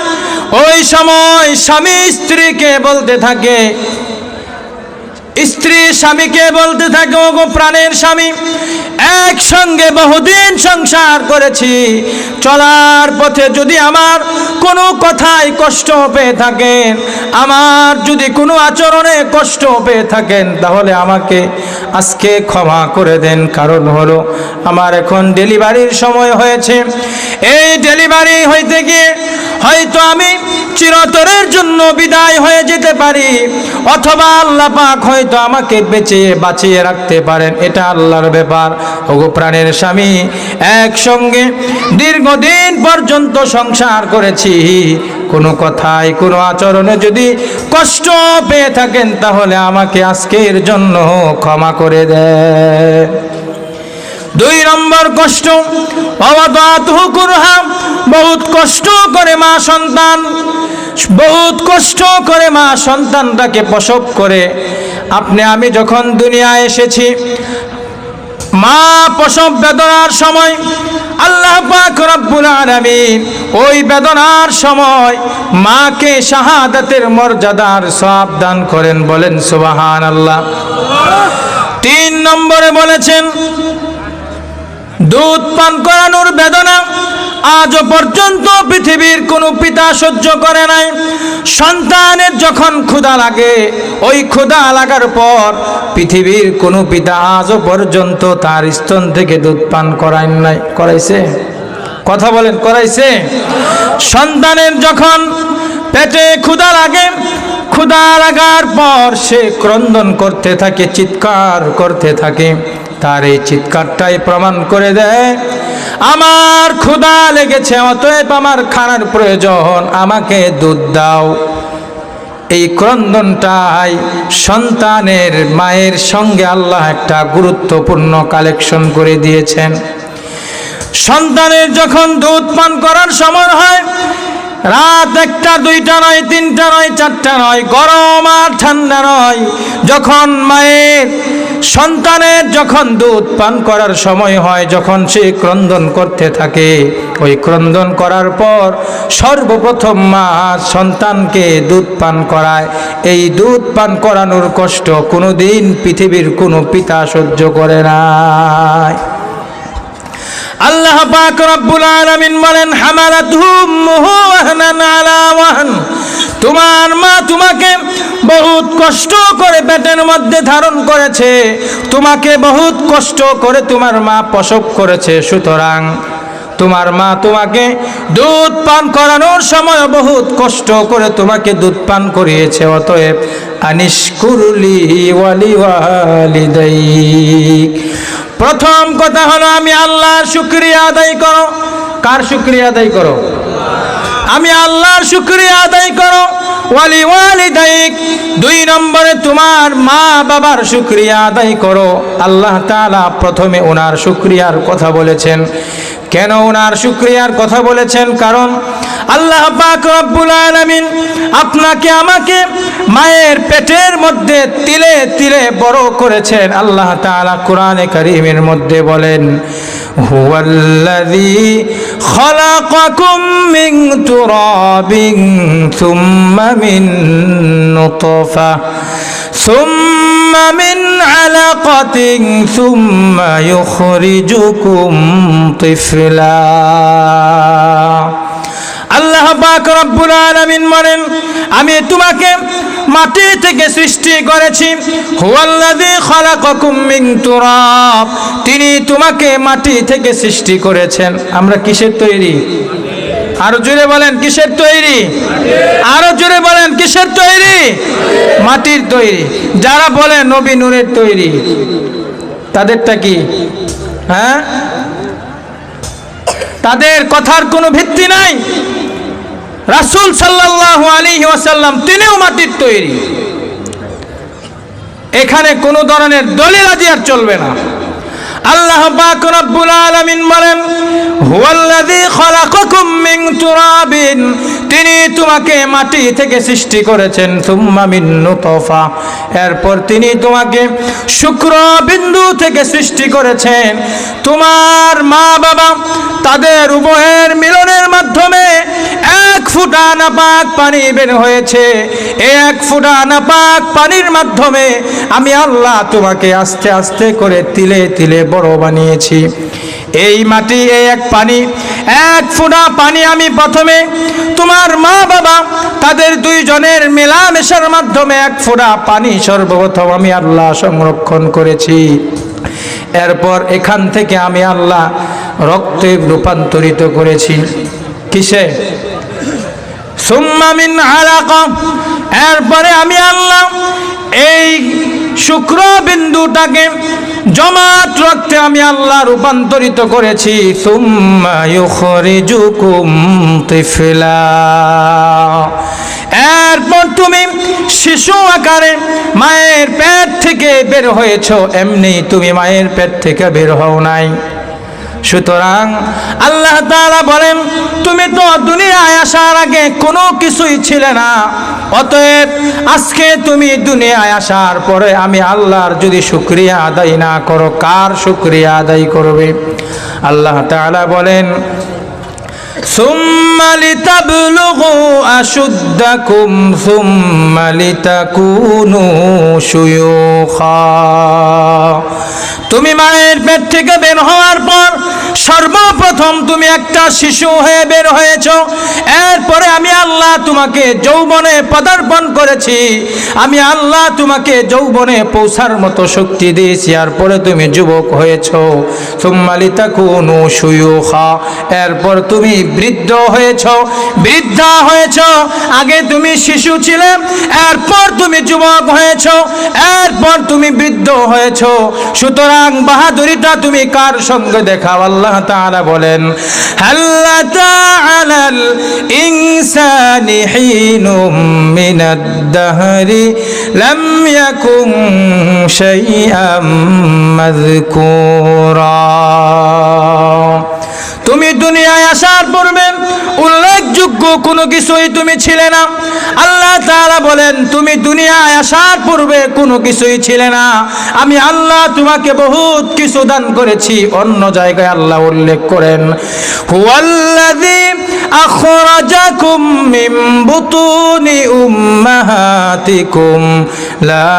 ওই সময় স্বামী স্ত্রীকে বলতে থাকে, স্ত্রী স্বামীকে বলতে থাকে, ওগো প্রাণের স্বামী, একসঙ্গে বহুদিন সংসার করেছি, চলার পথে যদি আমার কোনো কথায় কষ্ট পেয়ে থাকেন, আমার যদি কোনো আচরণে কষ্ট পেয়ে থাকেন, তাহলে আমাকে আজকে ক্ষমা করে দেন। কারণ হলো আমার এখন ডেলিভারির সময় হয়েছে, এই ডেলিভারি হইতে গিয়ে হয়তো আমি চিরতরের জন্য বিদায় হয়ে যেতে পারি, অথবা আল্লাহ পাক হয়তো আমাকে বাঁচিয়ে রাখতে পারেন। এটা আল্লাহর ব্যাপার। ওগো প্রাণের স্বামী, একসঙ্গে দীর্ঘদিন পর্যন্ত সংসার করেছি, কোনো কথায় কোনো আচরণে যদি কষ্ট পেয়ে থাকেন তাহলে আমাকে আজকের জন্য ক্ষমা করে দেন। 2 নম্বর কষ্ট, অবাদাতুহু কুরহা, বহুত কষ্ট করে মা সন্তান, বহুত কষ্ট করে মা সন্তানটাকে প্রসব করে। আমি যখন দুনিয়ায় এসেছি, মা প্রসব বেদনার সময় আল্লাহ পাক রব্বুল আলামিন ওই বেদনার সময় মাকে শাহাদাতের মর্যাদার সওয়াব দান করেন। বলেন সুবহানাল্লাহ। 3 নম্বরে বলেছেন, দুধ পান করানোর বেদনা আজও পর্যন্ত পৃথিবীর কোনো পিতা সহ্য করে নাই। সন্তানের যখন ক্ষুধা লাগে, ওই ক্ষুধা লাগার পর পৃথিবীর কোনো পিতা আজও পর্যন্ত তার স্তন থেকে দুধ পান করায় নাই। করাইছে? কথা বলেন, করাইছে? সন্তানের যখন পেটে ক্ষুধা লাগে, ক্ষুধা লাগার পর সে ক্রন্দন করতে থাকে, চিৎকার করতে থাকে। তার এই চিৎকারটাই প্রমাণ করে দেয় আমার ক্ষুধা লেগেছে, অতএব আমার খানার প্রয়োজন, আমাকে দুধ দাও। এই ক্রন্দনটাই সন্তানের মায়ের সঙ্গে আল্লাহ একটা গুরুত্বপূর্ণ কালেকশন করে দিয়েছেন। সন্তানের যখন দুধ পান করার সময় হয়, রাত 1টা 2টা নয়, 3টা নয়, 4টা নয়, গরম আর ঠান্ডা নয়, যখন মায়ের সন্তানের যখন দুধ পান করার সময় হয়, যখন সে ক্রন্দন করতে থাকে, ওই ক্রন্দন করার পর সর্বপ্রথম মা সন্তানকে দুধ পান করায়। এই দুধ পান করানোর কষ্ট কোনোদিন পৃথিবীর কোনো পিতা সহ্য করে নাই। আল্লাহ পাক রব্বুল আলামিন বলেন, হামালাতুহু উম্মুহু ওয়াহনান আলা ওয়াহন, তোমার মা তোমাকে বহুত কষ্ট করে পেটের মধ্যে ধারণ করেছে, তোমাকে বহুত কষ্ট করে তোমার মা প্রসব করেছে। সুতরাং তোমার মা তোমাকে দুধ পান করানোর সময় বহুত কষ্ট করে তোমাকে দুধ পান করিয়েছে। অতএব আনিশকুরলি ওয়ালি ওয়ালিদাইক, প্রথম কথা হলো আমি আল্লাহর শুকরিয়া আদায় করো। কার শুকরিয়া আদায় করো? আমি আল্লাহর শুকরিয়া আদায় করো। ওয়ালি ওয়ালিদাইক, 2 নম্বরে তোমার মা বাবার শুকরিয়া আদায় করো। আল্লাহ তাআলা প্রথমে ওনার শুকরিয়ার কথা বলেছেন। কেন ওনার শুকরিয়ার কথা বলেছেন? কারণ আল্লাহ পাক রব্বুল আলামিন আপনাকে আমাকে মায়ের পেটের মধ্যে তিলে তিলে বড় করেছেন। আল্লাহ তাআলা কোরআনে কারীমের মধ্যে বলেন, হুয়াল্লাযী খালাকাকুম মিন তুরাবিন সুম্মা মিন নুতফা সুম্মা মিন আলাকাতিন সুম্মা ইউখরিজুকুম তিফলা। আল্লাহ পাক রব্বুল আলামিন বলেন, আমি তোমাকে মাটি থেকে সৃষ্টি করেছি। হুয়াল্লাযী খালাকাকুম মিন তুরাব, তিনি তোমাকে মাটি থেকে সৃষ্টি করেছেন। আমরা কিসের তৈরি? আরো জোরে বলেন, কিসের তৈরি? আরো জোরে বলেন, কিসের তৈরি? মাটির তৈরি। যারা বলে নবী নূরের তৈরি, তাদেরটা কি? হ্যাঁ, তাদের কথার কোনো ভিত্তি নাই। রাসূল সাল্লাল্লাহু আলাইহি ওয়াসাল্লাম তিনিও মাটির তৈরি। এখানে কোনো ধরনের দলিলাজি আর চলবে না। আল্লাহ পাক রব্বুল আলামিন বলেন, হুয়াল্লাযী খালাকাকুম মিন তুরাবিন, তিনি তোমাকে মাটি থেকে সৃষ্টি করেছেন। সুম্মা মিন নুতফা, এরপর তিনি তোমাকে শুক্রবিন্দু থেকে সৃষ্টি করেছেন। তোমার মা বাবা তাদের উভয়ের মিলনের মাধ্যমে 1 ফোঁটা নাপাক পানি বের হয়েছে। এই 1 ফোঁটা নাপাক পানির মাধ্যমে আমি আল্লাহ তোমাকে আস্তে আস্তে করে তিলে তিলে বড় বানিয়েছি। এই মাটি, এই 1 ফোঁটা পানি আমি প্রথমে তোমার মা বাবা তাদের 2 জনের মেলামেশার মাধ্যমে 1 ফোঁটা পানি সর্বপ্রথম আমি আল্লাহ সংরক্ষণ করেছি। এরপর এখান থেকে আমি আল্লাহ রক্তে রূপান্তরিত করেছি। কিসে? সুম্মা মিন আলাকা, এরপরে আমি আল্লাহ এই শুক্রবিন্দুটাকে জমাট রক্তে আমি আল্লাহ রূপান্তরিত করেছি। সুম্মা ইউখরিজুকুম তিফলা, এরপর তুমি শিশু আকারে মায়ের পেট থেকে বের হয়েছ, এমনি তুমি মায়ের পেট থেকে বের হও নাই। সুতরাং আল্লাহ তাআলা বলেন তুমি তো দুনিয়ায় আসার আগে কোনো কিছুই ছিলে না, অতএব আজকে তুমি দুনিয়ায় আসার পরে আমি আল্লাহর যদি শুকরিয়া আদায় না করো, কার শুকরিয়া আদায় করবে? আল্লাহ তাআলা বলেন সুম্মা লিতাবলুগু আশুদ্দাকুম সুম্মা লিতাকুনু শুয়ুখা, তুমি মায়ের পেট থেকে বের হওয়ার পর সর্বপ্রথম তুমি একটা শিশু হয়ে বের হয়েছ, এরপরে আমি আল্লাহ তোমাকে যৌবনে পদার্পণ করেছি, আমি আল্লাহ তোমাকে যৌবনে পৌঁছার মতো শক্তি দিয়েছি, এরপরে তুমি যুবক হয়েছ। সুম্মা লিতাকুনু শুয়ুখা, এরপর তুমি বৃদ্ধ হয়েছ, বৃদ্ধা হয়েছ। আগে তুমি শিশু ছিলে, এরপর তুমি যুবক হয়েছ, এরপর তুমি বৃদ্ধ হয়েছ। সুতরাং বাহাদুরিটা তুমি কার সঙ্গে দেখাও? আল্লাহ তাআলা বলেন হাল্লাতা আলাল ইনসানি হিনুম মিনাদ দাহরি লাম ইয়াকুম শাইআম মাযকুরা, তুমি দুনিয়ায় আসার পূর্বে উল্লেখযোগ্য কোনো কিছুই তুমি ছিলে না। আল্লাহ তাআলা বলেন তুমি দুনিয়ায় আসার পূর্বে কোনো কিছুই ছিলে না, আমি আল্লাহ তোমাকে বহুত কিছু দান করেছি। অন্য জায়গায় আল্লাহ উল্লেখ করেন হুয়াল্লাযী আখরাজাকুম মিন বুতুনি উম্মাহাতিকুম লা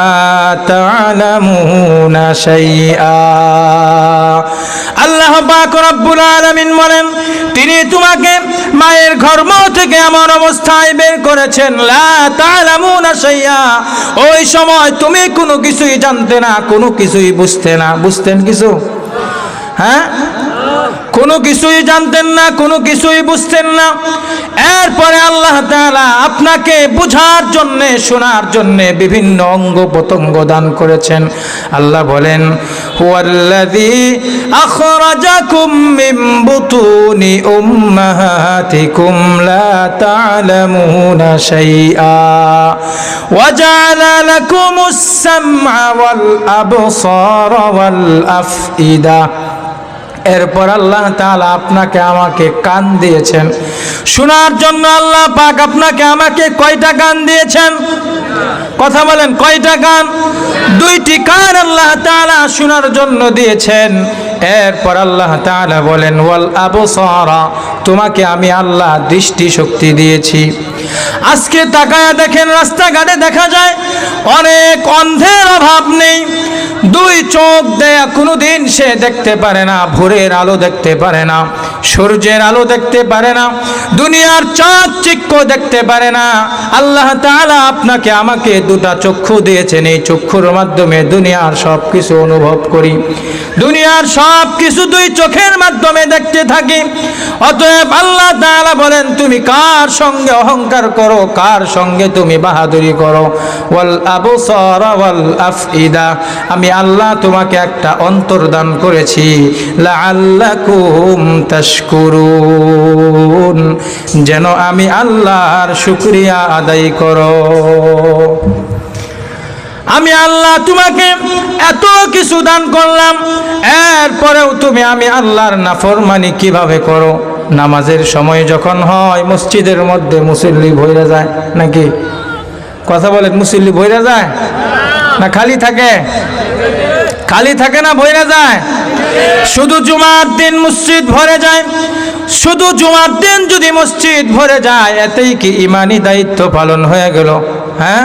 তা'লামুনা শাইআ, আল্লাহ পাক রব্বুল আলামিন বলেন তিনি তোমাকে মায়ের গর্ভ থেকে এমন অবস্থায় বের করেছেন লা তা'লামুনা শাইআ, ওই সময় তুমি কোনো কিছুই জানতে না, কোনো কিছুই বুঝতে না। বুঝতেন কিছু? হ্যাঁ, কোনো কিছুই জানতেন না, কোনো কিছুই বুঝতেন না। এরপরে আল্লাহ তাআলা আপনাকে বুঝার জন্য, শোনার জন্য বিভিন্ন অঙ্গ প্রত্যঙ্গ দান করেছেন। আল্লাহ বলেন হুয়াল্লাযী আখরাজাকুম মিন বুতুনি উম্মাহাতিকুম লা তা'লামুনা শাইআ ওয়া জা'আলা লাকুমুস সামআ ওয়াল আবসারা ওয়াল আফইদা, এরপর আল্লাহ তাআলা আপনাকে আমাকে কান দিয়েছেন শোনার জন্য। আল্লাহ পাক আপনাকে আমাকে কয়টা কান দিয়েছেন? কথা বলেন, কয়টা কান? দুইটি কান আল্লাহ তাআলা শোনার জন্য দিয়েছেন। এরপর আল্লাহ তাআলা বলেন ওয়াল আবসারা, তোমাকে আমি আল্লাহ দৃষ্টি শক্তি দিয়েছি। আজকে তাকায়া দেখেন রাস্তাঘাটে দেখা যায় অনেক অন্ধের অভাব নেই, দুই চোখ দেয়া কোনোদিন সে দেখতে পারে না, ভোরের আলো দেখতে পারে না, সূর্যের আলো দেখতে পারে না, দুনিয়ার চাকচিক্য দেখতে পারে না। আল্লাহ তাআলা আপনাকে আমাকে দুটা চক্ষু দিয়েছেন, এই চক্ষুর মাধ্যমে দুনিয়ার সব কিছু অনুভব করি, দুনিয়ার সব কিছু দুই চোখের মাধ্যমে দেখতে থাকি। অতএব আল্লাহ তাআলা বলেন তুমি কার সঙ্গে অহংকার করো, কার সঙ্গে তুমি বাহাদুরি করো? ওয়াল আবসারা ওয়াল আফইদা, আমি আল্লাহ তোমাকে একটা অন্তর দান করেছি লাআল্লাকুম তাশকুরুন, যেন আমি আল্লাহর শুকরিয়া আদায় করো। আমি আল্লাহ তোমাকে এত কিছু দান করলাম, এরপরেও তুমি আমি আল্লাহর নাফরমানি কিভাবে করো? নামাজের সময় যখন হয় মসজিদের মধ্যে মুসল্লি ভইরা যায় নাকি? কথা বলেন, মুসল্লি ভইরা যায় না খালি থাকে? খালি থাকে না ভইরা যায়? শুধু জুমার দিন মসজিদ ভরে যায়, শুধু জুমার দিন যদি মসজিদ ভরে যায় এতেই কি ইমানি দায়িত্ব পালন হয়ে গেল? হ্যাঁ,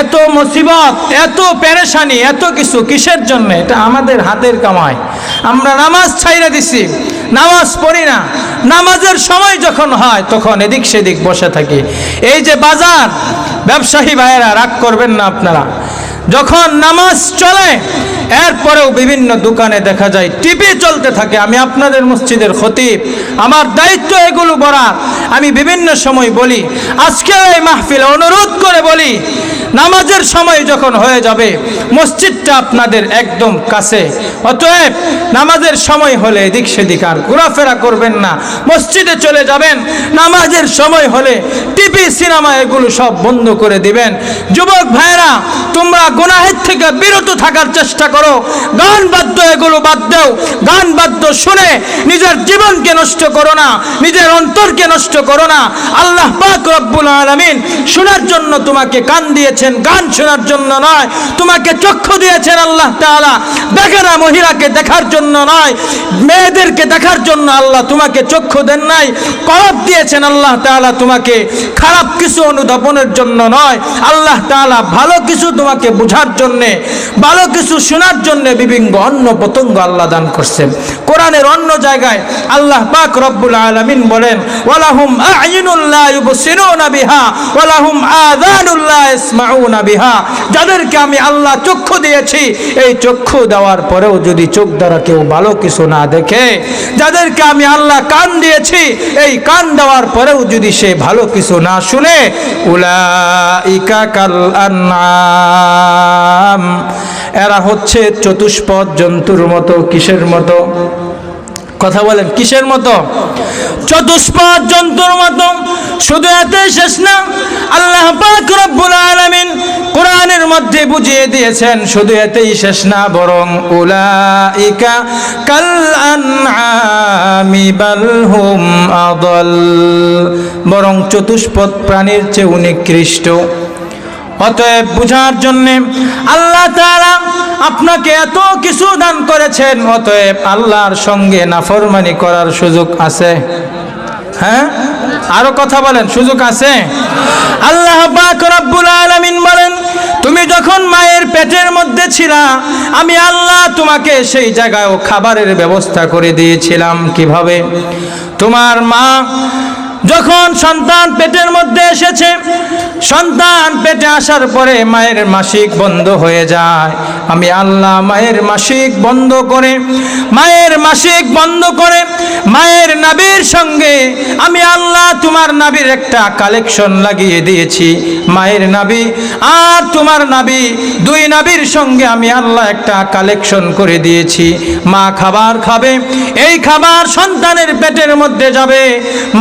এত মুসিবত, এত পেরেশানি, এত কিছু কিসের জন্য? এটা আমাদের হাতের কামাই। আমরা নামাজ ছাইরা দিছি, নামাজ পড়ি না, নামাজের সময় যখন হয় তখন এদিক সেদিক বসে থাকি। এই যে বাজার, ব্যবসায়ী ভাইয়েরা রাগ করবেন না আপনারা, যখন নামাজ চলে এরপরেও বিভিন্ন দোকানে দেখা যায় টিভি চলতে থাকে। আমি আপনাদের মসজিদের খতিব, আমার দায়িত্ব এগুলো বলার। আমি বিভিন্ন সময় বলি, আজকে এই মাহফিলে অনুরোধ করে বলি, নামাজের সময় যখন হয়ে যাবে, মসজিদটা আপনাদের একদম কাছে, অতএব নামাজের সময় হলে এদিক সেদিক আর ঘোরাফেরা করবেন না, মসজিদে চলে যাবেন। নামাজের সময় হলে টিভি সিনেমা এগুলো সব বন্ধ করে দিবেন। যুবক ভাইরা, তোমরা গুনাহের থেকে বিরত থাকার চেষ্টা করো। গান বাদ্য এগুলো বাদ দাও। গান বাদ্য শুনে নিজের জীবনকে নষ্ট করো না, নিজের অন্তরকে নষ্ট করো না। আল্লাহ পাক রব্বুল আলামিন শোনার জন্য তোমাকে কান দিয়েছেন, গান শোনার জন্য নয়। তোমাকে চক্ষু দিয়েছেন আল্লাহ তাআলা, বেগানা মহিলাকে দেখার জন্য নয়, মেয়েদেরকে দেখার জন্য আল্লাহ তোমাকে চক্ষু দেন নাই। কলব দিয়েছেন আল্লাহ তাআলা তোমাকে খারাপ কিছু অনুধাবনের জন্য নয়। আল্লাহ তাআলা ভালো কিছু তোমাকে বোঝার জন্য, ভালো কিছু শোনার জন্য বিভিন্ন অন্ন পতঙ্গ আল্লাহ দান করছেন। কোরআনের অন্য জায়গায় আল্লাহ পাক রব্বুল আলামিন বলেন, ওয়ালাহুম আ'ইনুন লা ইউবসিরুনা বিহা ওয়ালাহুম আযানুন লা ইয়াসমাউনা বিহা। যাদেরকে আমি আল্লাহ চক্ষু দিয়েছি, এই চক্ষু দেওয়ার পরেও যদি চোখ দ্বারা কেউ ভালো কিছু না দেখে, যাদেরকে আমি আল্লাহ কান দিয়েছি, এই কান দেওয়ার পরেও যদি সে ভালো কিছু না শুনে, উলাইকা কাল আনআম, এরা হচ্ছে চতুষ্পদ জন্তুর মতো। কিসের মতো? কথা বলেন, কিসের মতো? চতুষ্পদ জন্তুর মতো। শুধু এতে শেষ না, আল্লাহ পাক রব্বুল আলামিন কোরআনের মধ্যে বুঝিয়ে দিয়েছেন, শুধু এতেই শেষ না, বরং উলাইকা কাল আনআমি বাল হুম আদাল, বরং চতুষ্পদ প্রাণীর চেয়ে নিকৃষ্ট। অতএব বুঝার জন্যে আল্লাহ তাআলা আপনাকে এত কিছু দান করেছেন, অতএব আল্লাহর সঙ্গে নাফরমানি করার সুযোগ আছে? হ্যাঁ, আরো কথা বলেন, সুযোগ আছে? আল্লাহ পাক রব্বুল আলামিন বলেন, তুমি যখন মায়ের পেটের মধ্যে ছিলা, আমি আল্লাহ তোমাকে সেই জায়গায় খাবারের ব্যবস্থা করে দিয়েছিলাম। কিভাবে? তোমার মা যখন সন্তান পেটের মধ্যে এসেছে, সন্তান পেটে আসার পরে মায়ের মাসিক বন্ধ হয়ে যায়। আমি আল্লাহ মায়ের মাসিক বন্ধ করে, মায়ের নাভির সঙ্গে আমি আল্লাহ তোমার নাভির একটা কালেকশন লাগিয়ে দিয়েছি। মায়ের নাভি আর তোমার নাভি, দুই নাভির সঙ্গে আমি আল্লাহ একটা কালেকশন করে দিয়েছি। মা খাবার খাবে, এই খাবার সন্তানের পেটের মধ্যে যাবে।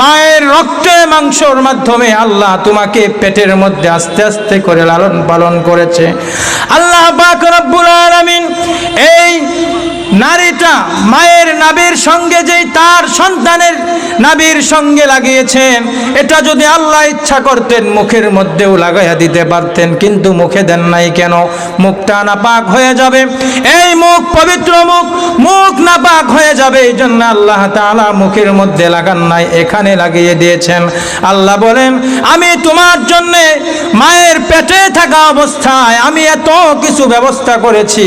মায়ের রক্তে মাংসর মাধ্যমে আল্লাহ তোমাকে পেটের মধ্যে আস্তে আস্তে করে লালন পালন করেছে। আল্লাহ পাক রব্বুল আলামিন এই নারীটা মায়ের নাভির সঙ্গে যেই তার সন্তানের নাভির সঙ্গে লাগিয়েছেন, এটা যদি আল্লাহ ইচ্ছা করতেন মুখের মধ্যেও লাগাইয়া দিতে পারতেন, কিন্তু মুখে দেন নাই কেন? মুখটা নাপাক হয়ে যাবে, এই মুখ পবিত্র মুখ নাপাক হয়ে যাবে, এই জন্য আল্লাহ তাআলা মুখের মধ্যে লাগান নাই, এখানে লাগিয়ে দিয়েছেন। আল্লাহ বলেন, আমি তোমার জন্য মায়ের পেটে থাকা অবস্থায় আমি এত কিছু ব্যবস্থা করেছি,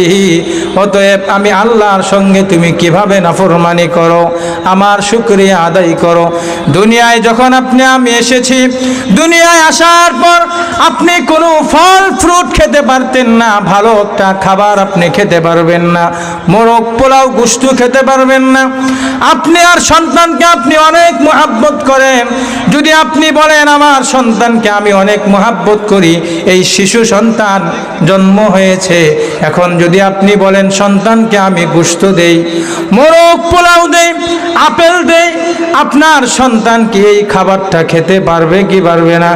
অতএব আমি আল্লাহর সঙ্গে তুমি কিভাবে নাফরমানি করো? আমার শুকরিয়া আদায় করো। দুনিয়ায় যখন আমি এসেছি, দুনিয়ায় আসার পর আপনি কোনো ফল ফ্রুট খেতে পারতেন না, ভালো একটা খাবার আপনি খেতে পারবেন না, মোরগ পোলাও গুস্ত খেতে পারবেন না। আপনি আর সন্তানকে আপনি অনেক মহব্বত করেন। যদি আপনি বলেন আমার সন্তানকে আমি অনেক মহব্বত করি, এই শিশু সন্তান জন্ম হয়েছে, এখন যদি আপনি বলেন সন্তানকে আমি গুস্ত দেই, মোরগ পোলাও দেই, আপেল দেই, আপনার সন্তান কি এই খাবারটা খেতে পারবে কি পারবে না?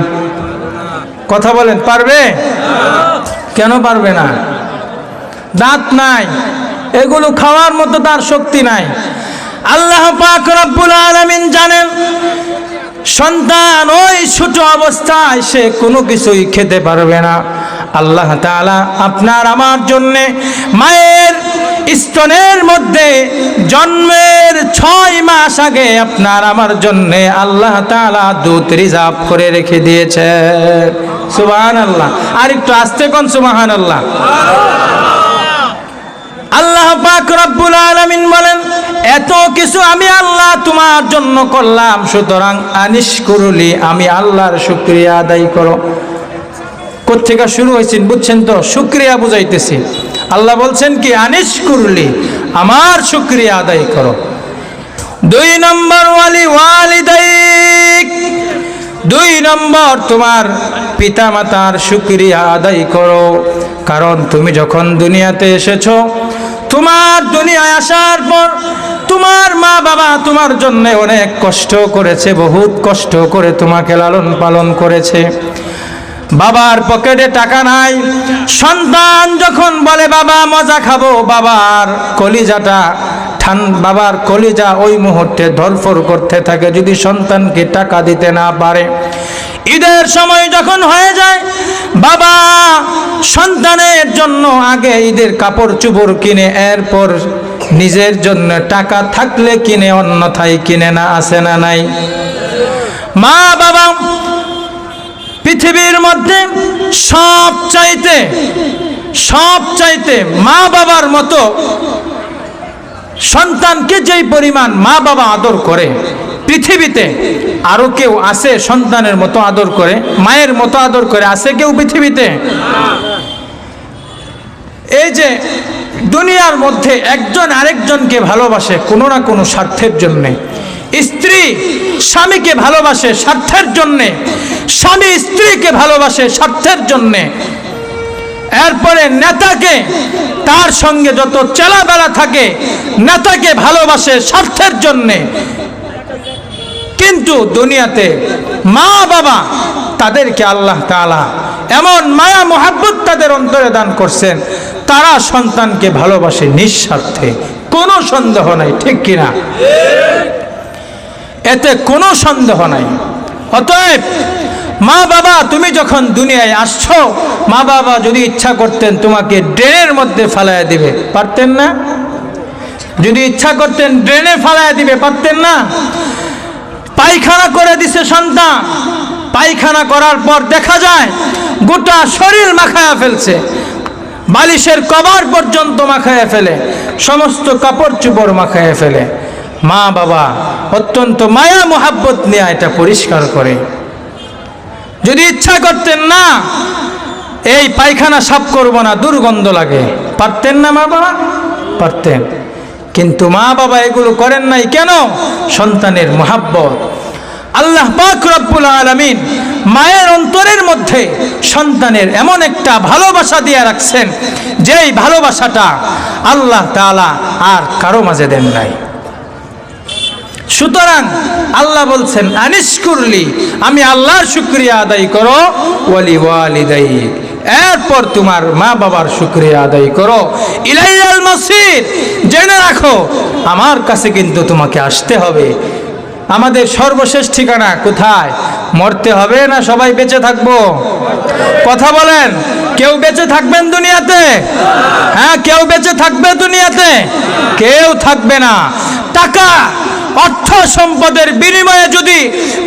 কথা বলেন, পারবে? কেন পারবে না? দাঁত নাই, এগুলো খাওয়ার মতো তার শক্তি নাই। আল্লাহ পাক রব্বুল আলামিন জানেন সন্তান ওই ছোট অবস্থায় সে কোনো কিছুই খেতে পারবে না। আল্লাহ তাআলা আপনার আমার জন্যে মায়ের স্তনের মধ্যে জন্মের 6 মাস আগে আপনার আমার জন্যে আল্লাহ তাআলা দুধ রিজার্ভ করে রেখে দিয়েছে। সুবহানাল্লাহ। আর একটু আস্তে কোন সুবহানাল্লাহ। আল্লাহ পাক রব্বুল আলামিন বলেন, এত কিছু আমি আল্লাহ তোমার জন্য করলাম, সুতরাং আনিশকুরুলি, আমি আল্লাহর শুকরিয়া আদায় করো। কোত্থেকে শুরু হয়েছেন বুঝছেন তো? শুকরিয়া বুঝাইতেছি। আল্লাহ বলছেন কি আনিশকুরলি, আমার শুকরিয়া আদায় করো। 2 নম্বর ওয়ালিদাইক, 2 নম্বর তোমার পিতামাতার শুকরিয়া আদায় করো। কারণ তুমি যখন দুনিয়াতে এসেছো, তোমার দুনিয়ায় আসার পর তোমার মা বাবা তোমার জন্য অনেক কষ্ট করেছে, বহুত কষ্ট করে তোমাকে লালন পালন করেছে। বাবার পকেটে টাকা নাই, সন্তান যখন বলে বাবা মজা খাবো, বাবার কলিজা ওই মুহূর্তে ধরফর করতে থাকে যদি সন্তানকে টাকা দিতে না পারে। ঈদের সময় যখন হয়ে যায়, বাবা সন্তানের জন্য আগে ঈদের কাপড় চোপড় কিনে, এরপর নিজের জন্য টাকা থাকলে কিনে, অন্যথায় কিনে না, আছে না নাই? মা বাবা পৃথিবীর মধ্যে সবচাইতে মা বাবার মতো সন্তানকে যেই পরিমাণ মা বাবা আদর করে, পৃথিবীতে আরো কেউ আছে সন্তানের মতো আদর করে, মায়ের মতো আদর করে? আছে কেউ পৃথিবীতে? এই যে দুনিয়ার মধ্যে একজন আরেকজনকে ভালোবাসে কোনো না কোনো স্বার্থের জন্যে, স্ত্রী স্বামীকে ভালোবাসে স্বার্থের জন্যে, স্বামী স্ত্রীকে ভালোবাসে স্বার্থের জন্যে, এরপরে নেতাকে, তার সঙ্গে যত চেলাবেলা থাকে নেতাকে ভালোবাসে স্বার্থের জন্যে। কিন্তু দুনিয়াতে মা বাবা, তাদেরকে আল্লাহ তাআলা এমন মায়া মোহাব্বত তাদের অন্তরে দান করছেন, তারা সন্তানকে ভালোবাসে নিঃস্বার্থে, কোনো সন্দেহ নাই, ঠিক কিনা? এতে কোনো সন্দেহ নাই। অতএব মা বাবা, তুমি যখন দুনিয়ায় আসছো, মা বাবা যদি ইচ্ছা করতেন তোমাকে ড্রেনের মধ্যে ফালাইয়া দিবে, পারতেন না? যদি ইচ্ছা করতেন ড্রেনে ফালাইয়া দিবে, পারতেন না? পায়খানা করে দিছে সন্তান, পায়খানা করার পর দেখা যায় গোটা শরীর মাখায়া ফেলছে, বালিশের কভার পর্যন্ত মাখায়া ফেলে, সমস্ত কাপড় চোপড় মাখায়া ফেলে। মা বাবা অত্যন্ত মায়া মোহাব্বত নিয়ে এটা পরিষ্কার করে। যদি ইচ্ছা করতেন না এই পায়খানা সাফ করব না, দুর্গন্ধ লাগে, পারতেন না মা বাবা? পারতেন। কিন্তু মা বাবা এগুলো করেন নাই কেন? সন্তানের মোহাব্বত। আল্লাহ পাক রব্বুল আলামিন মায়ের অন্তরের মধ্যে সন্তানের এমন একটা ভালোবাসা দিয়ে রাখছেন, যেই ভালোবাসাটা আল্লাহ তাআলা আর কারো মাঝে দেন নাই। সুতরাং আল্লাহ বলছেন আনিশকুরলি, আমি আল্লাহর শুকরিয়া আদায় করো, ওয়ালিদাইক, এরপর তোমার মা বাবার শুকরিয়া আদায় করো। ইলাইয়াল মাসির, জেনে রাখো আমার কাছে কিন্তু তোমাকে আসতে হবে। আমাদের সর্বশেষ ঠিকানা কোথায়? মরতে হবে না সবাই বেঁচে থাকবো? কথা বলেন, কেউ বেঁচে থাকবেন দুনিয়াতে? হ্যাঁ, কেউ বেঁচে থাকবে দুনিয়াতে? কেউ থাকবে না। টাকা অর্থ সম্পদের বিনিময়ে যদি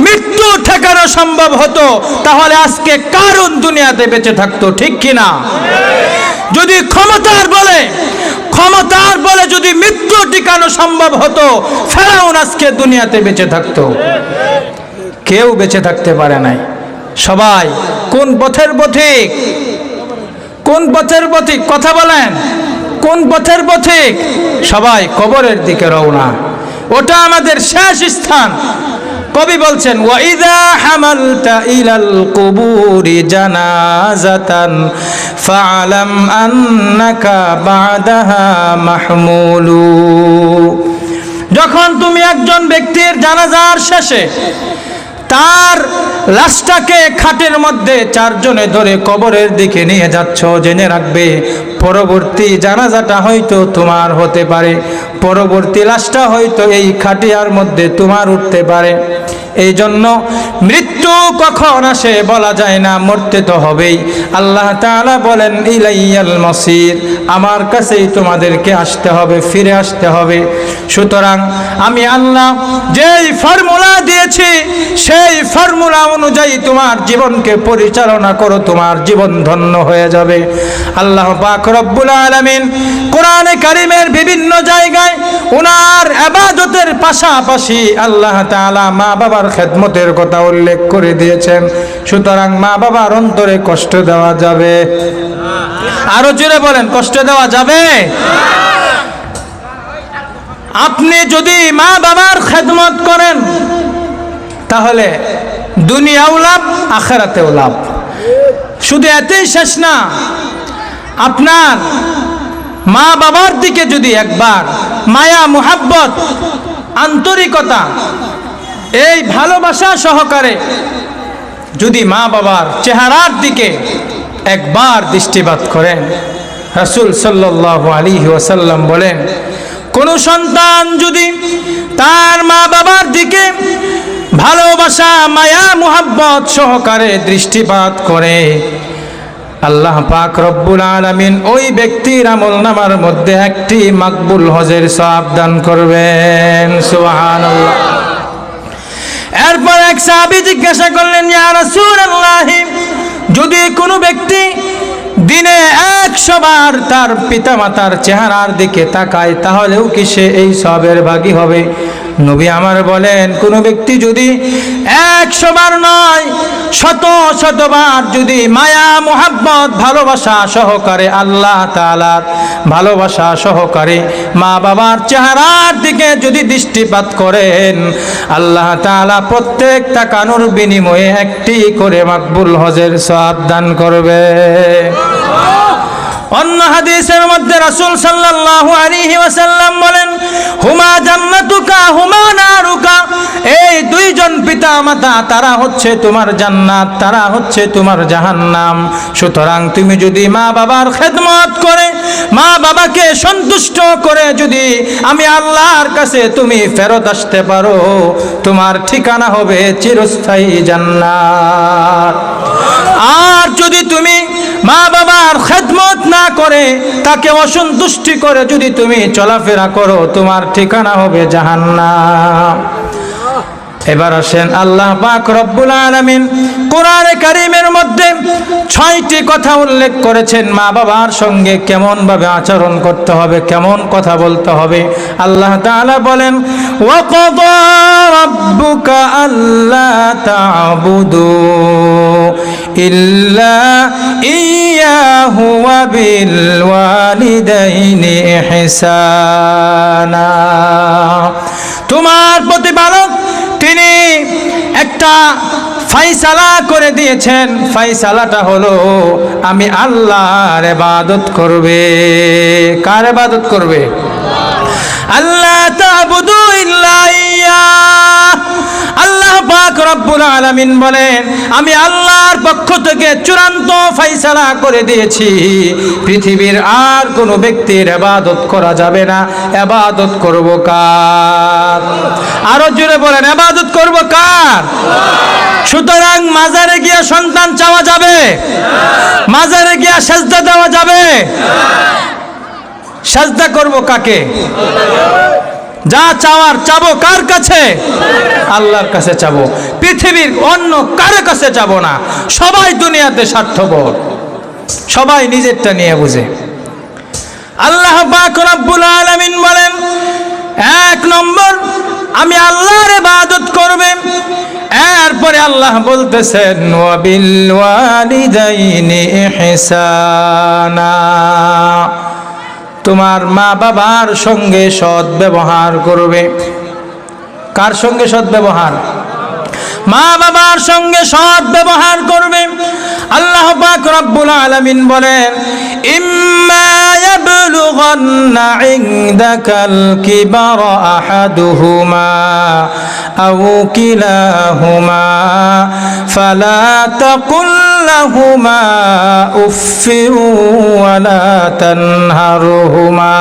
মৃত্যু ঠেকানো সম্ভব হতো, তাহলে আজকে কারুন দুনিয়াতে বেঁচে থাকতো, ঠিক কিনা? যদি ক্ষমতার বলে যদি মৃত্যু টিকানো সম্ভব হতো, ফেরাউন আজকে দুনিয়াতে বেঁচে থাকতো। কেউ বেঁচে থাকতে পারে নাই। সবাই কোন পথের পথিক? কোন পথের পথিক? কথা বলেন, কোন পথের পথিক? সবাই কবরের দিকে রওনা। ওটা আমাদের শেষ স্থান। কবি বলছেন ওয়াইদা হামালতা ইলাল কুবুরি জানাজাতান ফাআলাম আন্নাকা বাদাহা মাহমুলু। যখন তুমি একজন ব্যক্তির জানাজার শেষে তার লাশটাকে খাটের মধ্যে 4 জনে ধরে কবরের দিকে নিয়ে যাচ্ছ, জেনে রাখবে পরবর্তী জানাজাটা হয়তো তোমার হতে পারে, পরবর্তী লাশটা হয়তো এই খাটিয়ার মধ্যে তোমার উঠতে পারে। এই জন্য মৃত্যু কখন আসে বলা যায় না, মরতে তো হবেই। আল্লাহ তাআলা বলেন ইলাইয়াল মাসির, আমার কাছেই তোমাদেরকে আসতে হবে, ফিরে আসতে হবে। সুতরাং আমি আল্লাহ যেই ফর্মুলা দিয়েছি সেই ফর্মুলা অনুযায়ী তোমার জীবনকে পরিচালনা করো, তোমার জীবন ধন্য হয়ে যাবে। আল্লাহ পাক রব্বুল আলামিন কোরআনে কারীমের বিভিন্ন জায়গায় ওনার ইবাদতের পাশাপাশি আল্লাহ তাআলা মা বাবার খেদমতের কথা উল্লেখ করে দিয়েছেন। সুতরাং মা বাবার অন্তরে কষ্ট দেওয়া যাবে আরো জোরে বলেন, কষ্ট দেওয়া যাবে? আপনি যদি মা বাবার খেদমত করেন তাহলে দুনিয়াও লাভ, আখিরাতেও লাভ। শুধু এতেই শেষ না, আপনার মা বাবার দিকে যদি একবার মায়া, মুহাব্বত, আন্তরিকতা, এই ভালোবাসা সহকারে যদি মা বাবার চেহারার দিকে একবার দৃষ্টিপাত করেন, রাসূল সাল্লাল্লাহু আলাইহি ওয়াসাল্লাম বলেন, কোন সন্তান যদি তার মা বাবার দিকে ভালোবাসা, মায়া, মুহাব্বত সহকারে দৃষ্টিপাত করে, আল্লাহ পাক রব্বুল আলামিন ওই ব্যক্তির আমলনামার মধ্যে একটি মাকবুল হজের সওয়াব দান করবেন। সুবহানাল্লাহ। এরপর এক সাহাবী জিজ্ঞাসা করলেন, ইয়া রাসূলুল্লাহ, যদি কোনো ব্যক্তি দিনে 100 বার তার পিতামাতার চেহারার দিকে তাকায় তাহলেও কি সে এই সওয়াবের ভাগী হবে? নবী আমার বলেন, কোন ব্যক্তি যদি 100 বার নয়, শত শতবার যদি মায়া, মুহাব্বত, ভালোবাসা সহকারে, আল্লাহ তাআলার ভালোবাসা সহকারে মা বাবার চেহারার দিকে যদি দৃষ্টিপাত করেন, আল্লাহ তাআলা প্রত্যেক তাকানোর বিনিময়ে একটি করে মাকবুল হজের সওয়াব দান করবে। অন্য হাদিসের মধ্যে রাসূল সাল্লাল্লাহু আলাইহি ওয়াসাল্লাম বলেন, হুমা জান্নাতুকা হুমা নারুকা, এই দুইজন পিতা মাতা তারা হচ্ছে তোমার জান্নাত, তারা হচ্ছে তোমার জাহান্নাম। সুতরাং তুমি যদি মা বাবার খেদমত করে, মা বাবাকে সন্তুষ্ট করে যদি আমি আল্লাহর কাছে তুমি ফেরত আসতে পারো, তোমার ঠিকানা হবে চিরস্থায়ী জান্নাত। আর যদি তুমি মা বাবার খেদমত না করে, তাকে অসন্তুষ্টি করে যদি তুমি চলাফেরা করো, তোমার ঠিকানা হবে জাহান্নাম। এবার আসেন, আল্লাহ পাক রব্বুল আলামিন কোরআনে কারীমের মধ্যে 6টি কথা উল্লেখ করেছেন মা বাবার সঙ্গে কেমন ভাবে আচরণ করতে হবে, কেমন কথা বলতে হবে। আল্লাহ তাআলা বলেন, ওয়া ক্বাদা রাব্বুকা আল্লা তা'বুদু ইল্লা ইয়াহু ওয়া বিল ওয়ালিদাইনি ইহসানা। তোমার প্রতিপালক তিনি একটা ফায়সালা করে দিয়েছেন। ফায়সালাটা হলো আমি আল্লাহর ইবাদত করবে। কার ইবাদত করবে? আল্লাহ তা'বুদু ইল্লা ইয়্যাহ। আল্লাহ পাক রব্বুল আলামিন বলেন, আমি আল্লাহর পক্ষ থেকে চূড়ান্ত ফায়সালা করে দিয়েছি, পৃথিবীর আর কোনো ব্যক্তির ইবাদত করা যাবে না। ইবাদত করব কার? আরো জোরে বলেন, ইবাদত করব কার? সুতরাং মাজারে গিয়া সন্তান চাওয়া যাবে? মাজারে গিয়া সেজদা দেওয়া যাবে? সেজদা করব কাকে? যা চাওয়ার চাবো কার কাছে? আল্লাহর কাছে চাবো, পৃথিবীর অন্য কারো কাছে চাবো না। সবাই দুনিয়াতে স্বার্থপর, সবাই নিজেরটা নিয়ে বুঝে। আল্লাহ পাক রব্বুল আলামিন বলেন, 1 নম্বর আমি আল্লাহর ইবাদত করবে। এরপরে আল্লাহ বলতেছেন, ওয়া বিল ওয়ালিদাইনি ইহসানা, তোমার মা বাবার সঙ্গে সৎ ব্যবহার করবে। কার সঙ্গে সৎ ব্যবহার? মা বাবার সঙ্গে সৎ ব্যবহার করবে। আল্লাহ পাক রব্বুল আলামিন বলেন, ইম্মা ইয়াবলুগান্না ইনদাকাল কিবারা আহাদুহুমা আও কিলাহুমা ফালা তাকুল লাহুমা উফফিন ওয়ালা তানহারহুমা।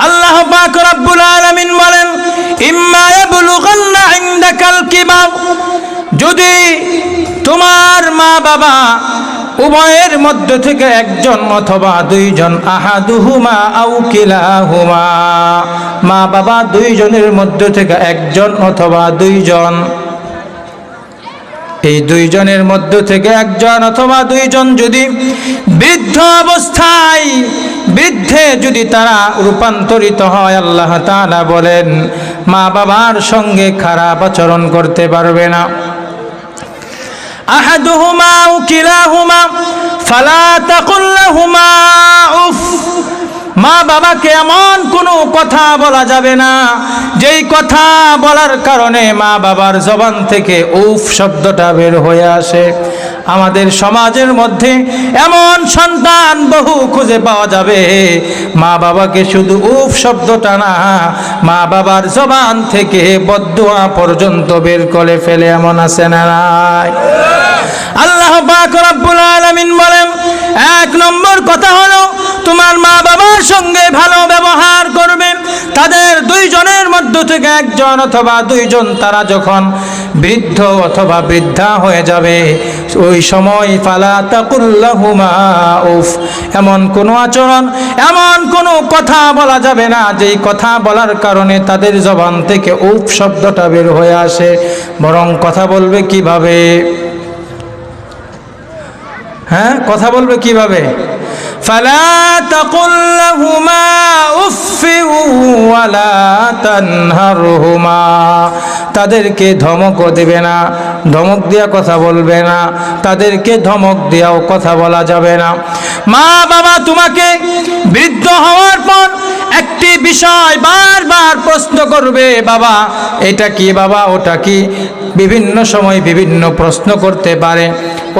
আল্লাহ পাক রব্বুল আলামিন বলেন, ইম্মা ইয়াবলুগান্না ইনদাকাল কিবার, যদি তোমার মা বাবা উভয়ের মধ্য থেকে একজন অথবা দুইজন, আহাদুহুমা আও কিলাহুমা, মা বাবা দুইজনের মধ্য থেকে একজন অথবা দুইজন, এই দুইজনের মধ্য থেকে একজন অথবা দুইজন যদি বৃদ্ধ অবস্থায়, বৃদ্ধে যদি তারা রূপান্তরিত হয়, আল্লাহ তাআলা বলেন মা বাবার সঙ্গে খারাপ আচরণ করতে পারবে না। আহাদুহুমা আও কিলাহুমা ফালা তাকুল লাহুমা উফ। মা বাবাকে এমন কোনো কথা বলা যাবে না যেই কথা বলার কারণে মা বাবার জবান থেকে উফ শব্দটা বের হয়ে আসে। আমাদের সমাজের মধ্যে এমন সন্তান বহু খুঁজে পাওয়া যাবে, মা বাবাকে শুধু উফ শব্দটা না, মা বাবার জবান থেকে বদদুয়া পর্যন্ত বের করে ফেলে, এমন আছে না নাই? আল্লাহ পাক রব্বুল আলামিন বলেন, এক নম্বর কথা হলো তোমার মা বাবার সঙ্গে ভালো ব্যবহার করবে। তাদের দুইজনের মধ্য থেকে একজন অথবা দুইজন তারা যখন বৃদ্ধ অথবা বৃদ্ধা হয়ে যাবে, ওই সময় ফালা তাকুল লাহুমা উফ, এমন কোনো আচরণ, এমন কোনো কথা বলা যাবে না যেই কথা বলার কারণে তাদের জবান থেকে উফ শব্দটা বের হয়ে আসে। বরং কথা বলবে কিভাবে? হ্যাঁ, কথা বলবে কিভাবে? ফালা তাকুল লাহুমা উফফি ওয়ালা তানহারহুমা, তাদেরকে ধমকও দেবে না, ধমক দিয়া কথা বলবে না, তাদেরকে ধমক দিয়াও কথা বলা যাবে না। মা বাবা তোমাকে বৃদ্ধ হওয়ার পর একটি বিষয় বারবার প্রশ্ন করবে, বাবা এটা কি, বাবা ওটা কি, বিভিন্ন সময় বিভিন্ন প্রশ্ন করতে পারে।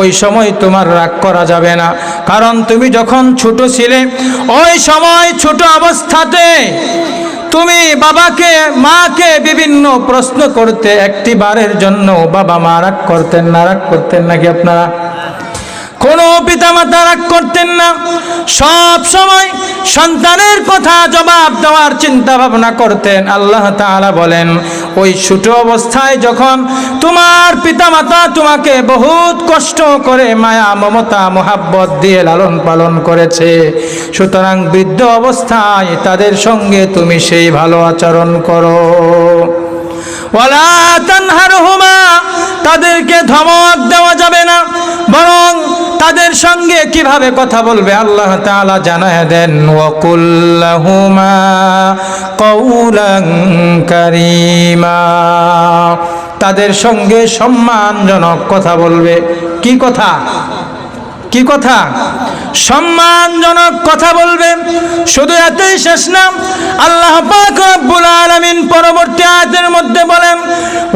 ওই সময় তোমার রাগ করা যাবে না, কারণ তুমি যখন ছোট ছিলে ওই সময় ছোট অবস্থাতে তুমি বাবাকে মাকে বিভিন্ন প্রশ্ন করতে, একটি বারের জন্য বাবা মা রাগ করতেন না? রাগ করতেন নাকি আপনারা? কোনো পিতামাতা রাগ করতেন না, সব সময় সন্তানের কথা জবাব দেওয়ার চিন্তা ভাবনা করতেন। আল্লাহ তাআলা বলেন, ওই ছোট অবস্থায় যখন তোমার পিতামাতা তোমাকে বহুত কষ্ট করে মায়া মমতা মোহাব্বত দিয়ে লালন পালন করেছে, সুতরাং বৃদ্ধ অবস্থায় তাদের সঙ্গে তুমি সেই ভালো আচরণ করো। ওয়ালা তানহারহুমা, তাদেরকে ধমক দেওয়া যাবে না, বরং তাদের সঙ্গে কিভাবে কথা বলবে আল্লাহ তাআলা জানায় দেন, ওয়াকুল লাহুমা কওলান কারীমা, তাদের সঙ্গে সম্মানজনক কথা বলবে। কি কথা? কি কথা? সম্মানজনক কথা বলবে। শুধু এতই শেষ না, আল্লাহ পাক রব্বুল আলামিন পরবর্তী আয়াতের মধ্যে বলেন,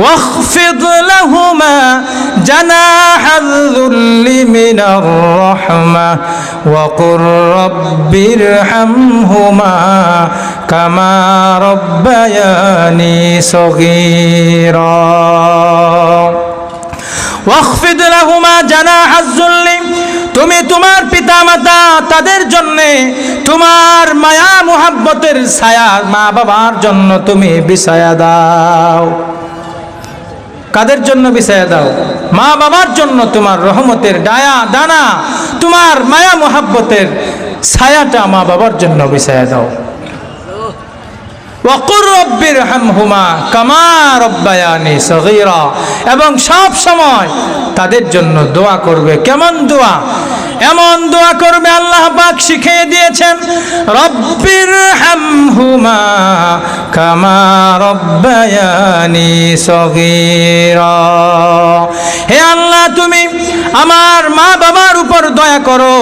ওয়াখফিদ লাহুমা জানাহাল যুল্লি মিনার রাহমা ওয়া কুর রাব্বিরহামহুমা কামা রাব্বায়ানি সগীরা। ওয়াখফিদ লাহুমা জানাহাজ যুল্লি, তুমি তোমার পিতামাতা তাদের জন্য তোমার মায়া মুহাব্বতের ছায়া মা বাবার জন্য তুমি বিছায়া দাও। কাদের জন্য বিছায়া দাও? মা বাবার জন্য তোমার রহমতের ডায়া দানা, তোমার মায়া মুহাব্বতের ছায়াটা মা বাবার জন্য বিছায়া দাও। ওয়াকুর রব্বিরহামহুমা কামা রব্বায়ানি সগীরা, এবং সব সময় তাদের জন্য দোয়া করবে। কেমন দোয়া? এমন দোয়া করবে আল্লাহ পাক শিখিয়ে দিয়েছেন, রব্বিরহামহুমা কামা রব্বায়ানি সগীরা। হে আল্লাহ, তুমি আমার মা বাবার উপর দয়া করো,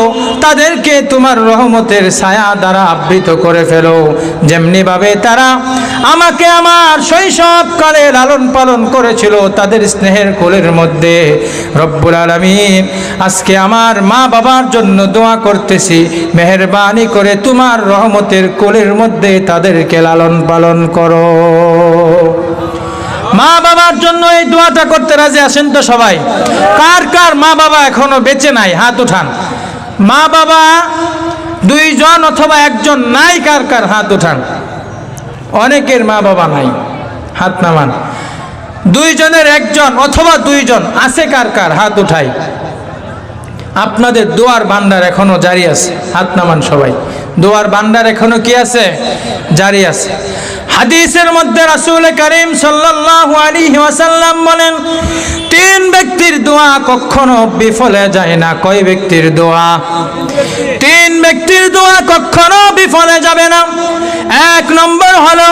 তাদেরকে তোমার রহমতের ছায়া দ্বারা আবৃত করে ফেলো, যেমনি ভাবে তারা আমাকে আমার শৈশবকালে লালন পালন করেছিল তাদের স্নেহের কোলের মধ্যে। রব্বুল আলামিন, আজকে আমার মা বাবার জন্য দোয়া করতেছি, মেহেরবানি করে তোমার রহমতের কোলের মধ্যে তাদেরকে লালন পালন করো। মা বাবার জন্য এই দোয়াটা করতে রাজি আছেন তো সবাই? কার কার মা বাবা এখনো বেঁচে নাই? হাত উঠান। মা বাবা দুইজন অথবা একজন নাই, কার কার হাত উঠান। অনেকের মা বাবা নাই, হাত নামান। দুইজনের একজন অথবা দুইজন আছে, কার কার হাত উঠাই। আপনাদের দোয়ার ভান্ডার এখনো জারি আছে, হাত নামান সবাই। দোয়ার ভান্ডার এখনো কি আছে? জারি আছে। হাদিসের মধ্যে রাসূল করিম সাল্লাল্লাহু আলাইহি ওয়াসাল্লাম বলেন, তিন ব্যক্তির দোয়া দোয়া কখনো বিফলে যায় না। কয় ব্যক্তির দোয়া? 3 ব্যক্তির দোয়া কখনো বিফলে যাবে না। 1 নম্বর হলো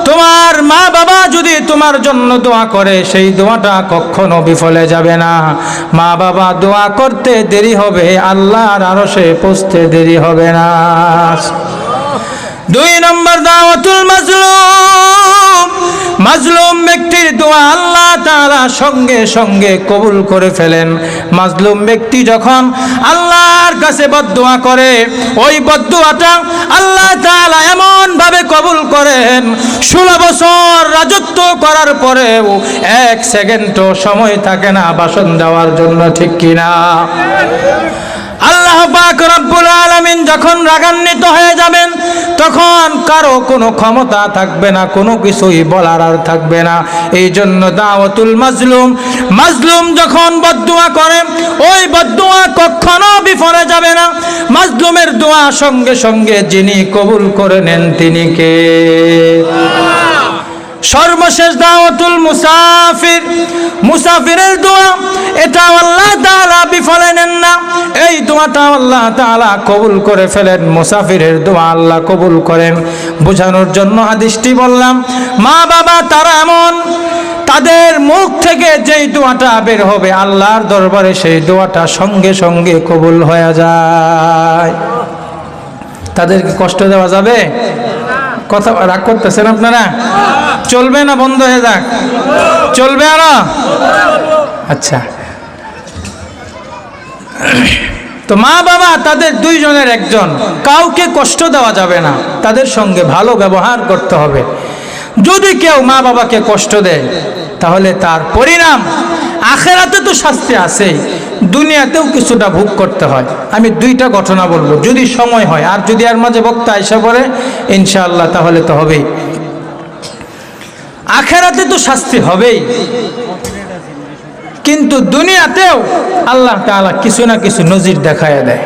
তোমার মা বাবা যদি তোমার জন্য দোয়া করে, সেই দোয়াটা কখনো বিফলে যাবে না। মা বাবা দোয়া করতে দেরি হবে, আল্লাহর আরশে পৌঁছতে দেরি হবে না। 2 নম্বর দাওয়াতুল মাজলুম। মাজলুম ব্যক্তির দোয়া আল্লাহ তাআলা সঙ্গে সঙ্গে কবুল করে ফেলেন। মাজলুম ব্যক্তি যখন আল্লাহর কাছে বদদোয়া করে, ওই বদদোয়াটা আল্লাহ তাআলা এমন ভাবে কবুল করেন, 16 বছর রাজত্ব করার পরেও 1 সেকেন্ডও সময় থাকে না ভাষণ দেওয়ার জন্য, ঠিক কিনা? আল্লাহ পাক রব্বুল আলামিন যখন রাগান্বিত হয়ে যাবেন, তখন কারো কোনো ক্ষমতা থাকবে না, কোনো কিছুই বলার আর থাকবে না। এই জন্য দাওয়াতুল মাজলুম, মাজলুম যখন বদদোয়া করে, ওই বদদোয়া কখনো বিফলে যাবে না। মাজলুমের দোয়া সঙ্গে সঙ্গে যিনি কবুল করে নেন তিনি কে? সর্বশেষ দাওয়াতুল মুসাফির। মুসাফিরের দোয়া, এটা আল্লাহ তাআলা বিফলে নেন না, এই দোয়াটা আল্লাহ তাআলা কবুল করে ফেলেন। মুসাফিরের দোয়া আল্লাহ কবুল করেন। বোঝানোর জন্য হাদিসটি বললাম। মা বাবা তারা এমন, তাদের মুখ থেকে যেই দোয়াটা বের হবে আল্লাহর দরবারে সেই দোয়াটা সঙ্গে সঙ্গে কবুল হয়ে যায়। তাদেরকে কষ্ট দেওয়া যাবে? কথা রাগ করতেছেন আপনারা? চলবে না বন্ধ হয়ে যাক? চলবে আরো? আচ্ছা, তো মা বাবা তাদের 2 জনের একজন, কাউকে কষ্ট দেওয়া যাবে না, তাদের সঙ্গে ভালো ব্যবহার করতে হবে। যদি কেউ মা বাবাকে কষ্ট দেয় তাহলে তার পরিণাম আখেরাতে তো শাস্তি আছে, দুনিয়াতেও কিছুটা ভোগ করতে হয়। আমি 2টা ঘটনা বলবো যদি সময় হয়, আর যদি এর মাঝে বক্তা আইসা পড়ে ইনশাআল্লাহ তাহলে তো হবেই। আখেরাতে তো শাস্তি হবেই, কিন্তু দুনিয়াতেও আল্লাহ তাআলা কিছু না কিছু নজির দেখায় দেয়।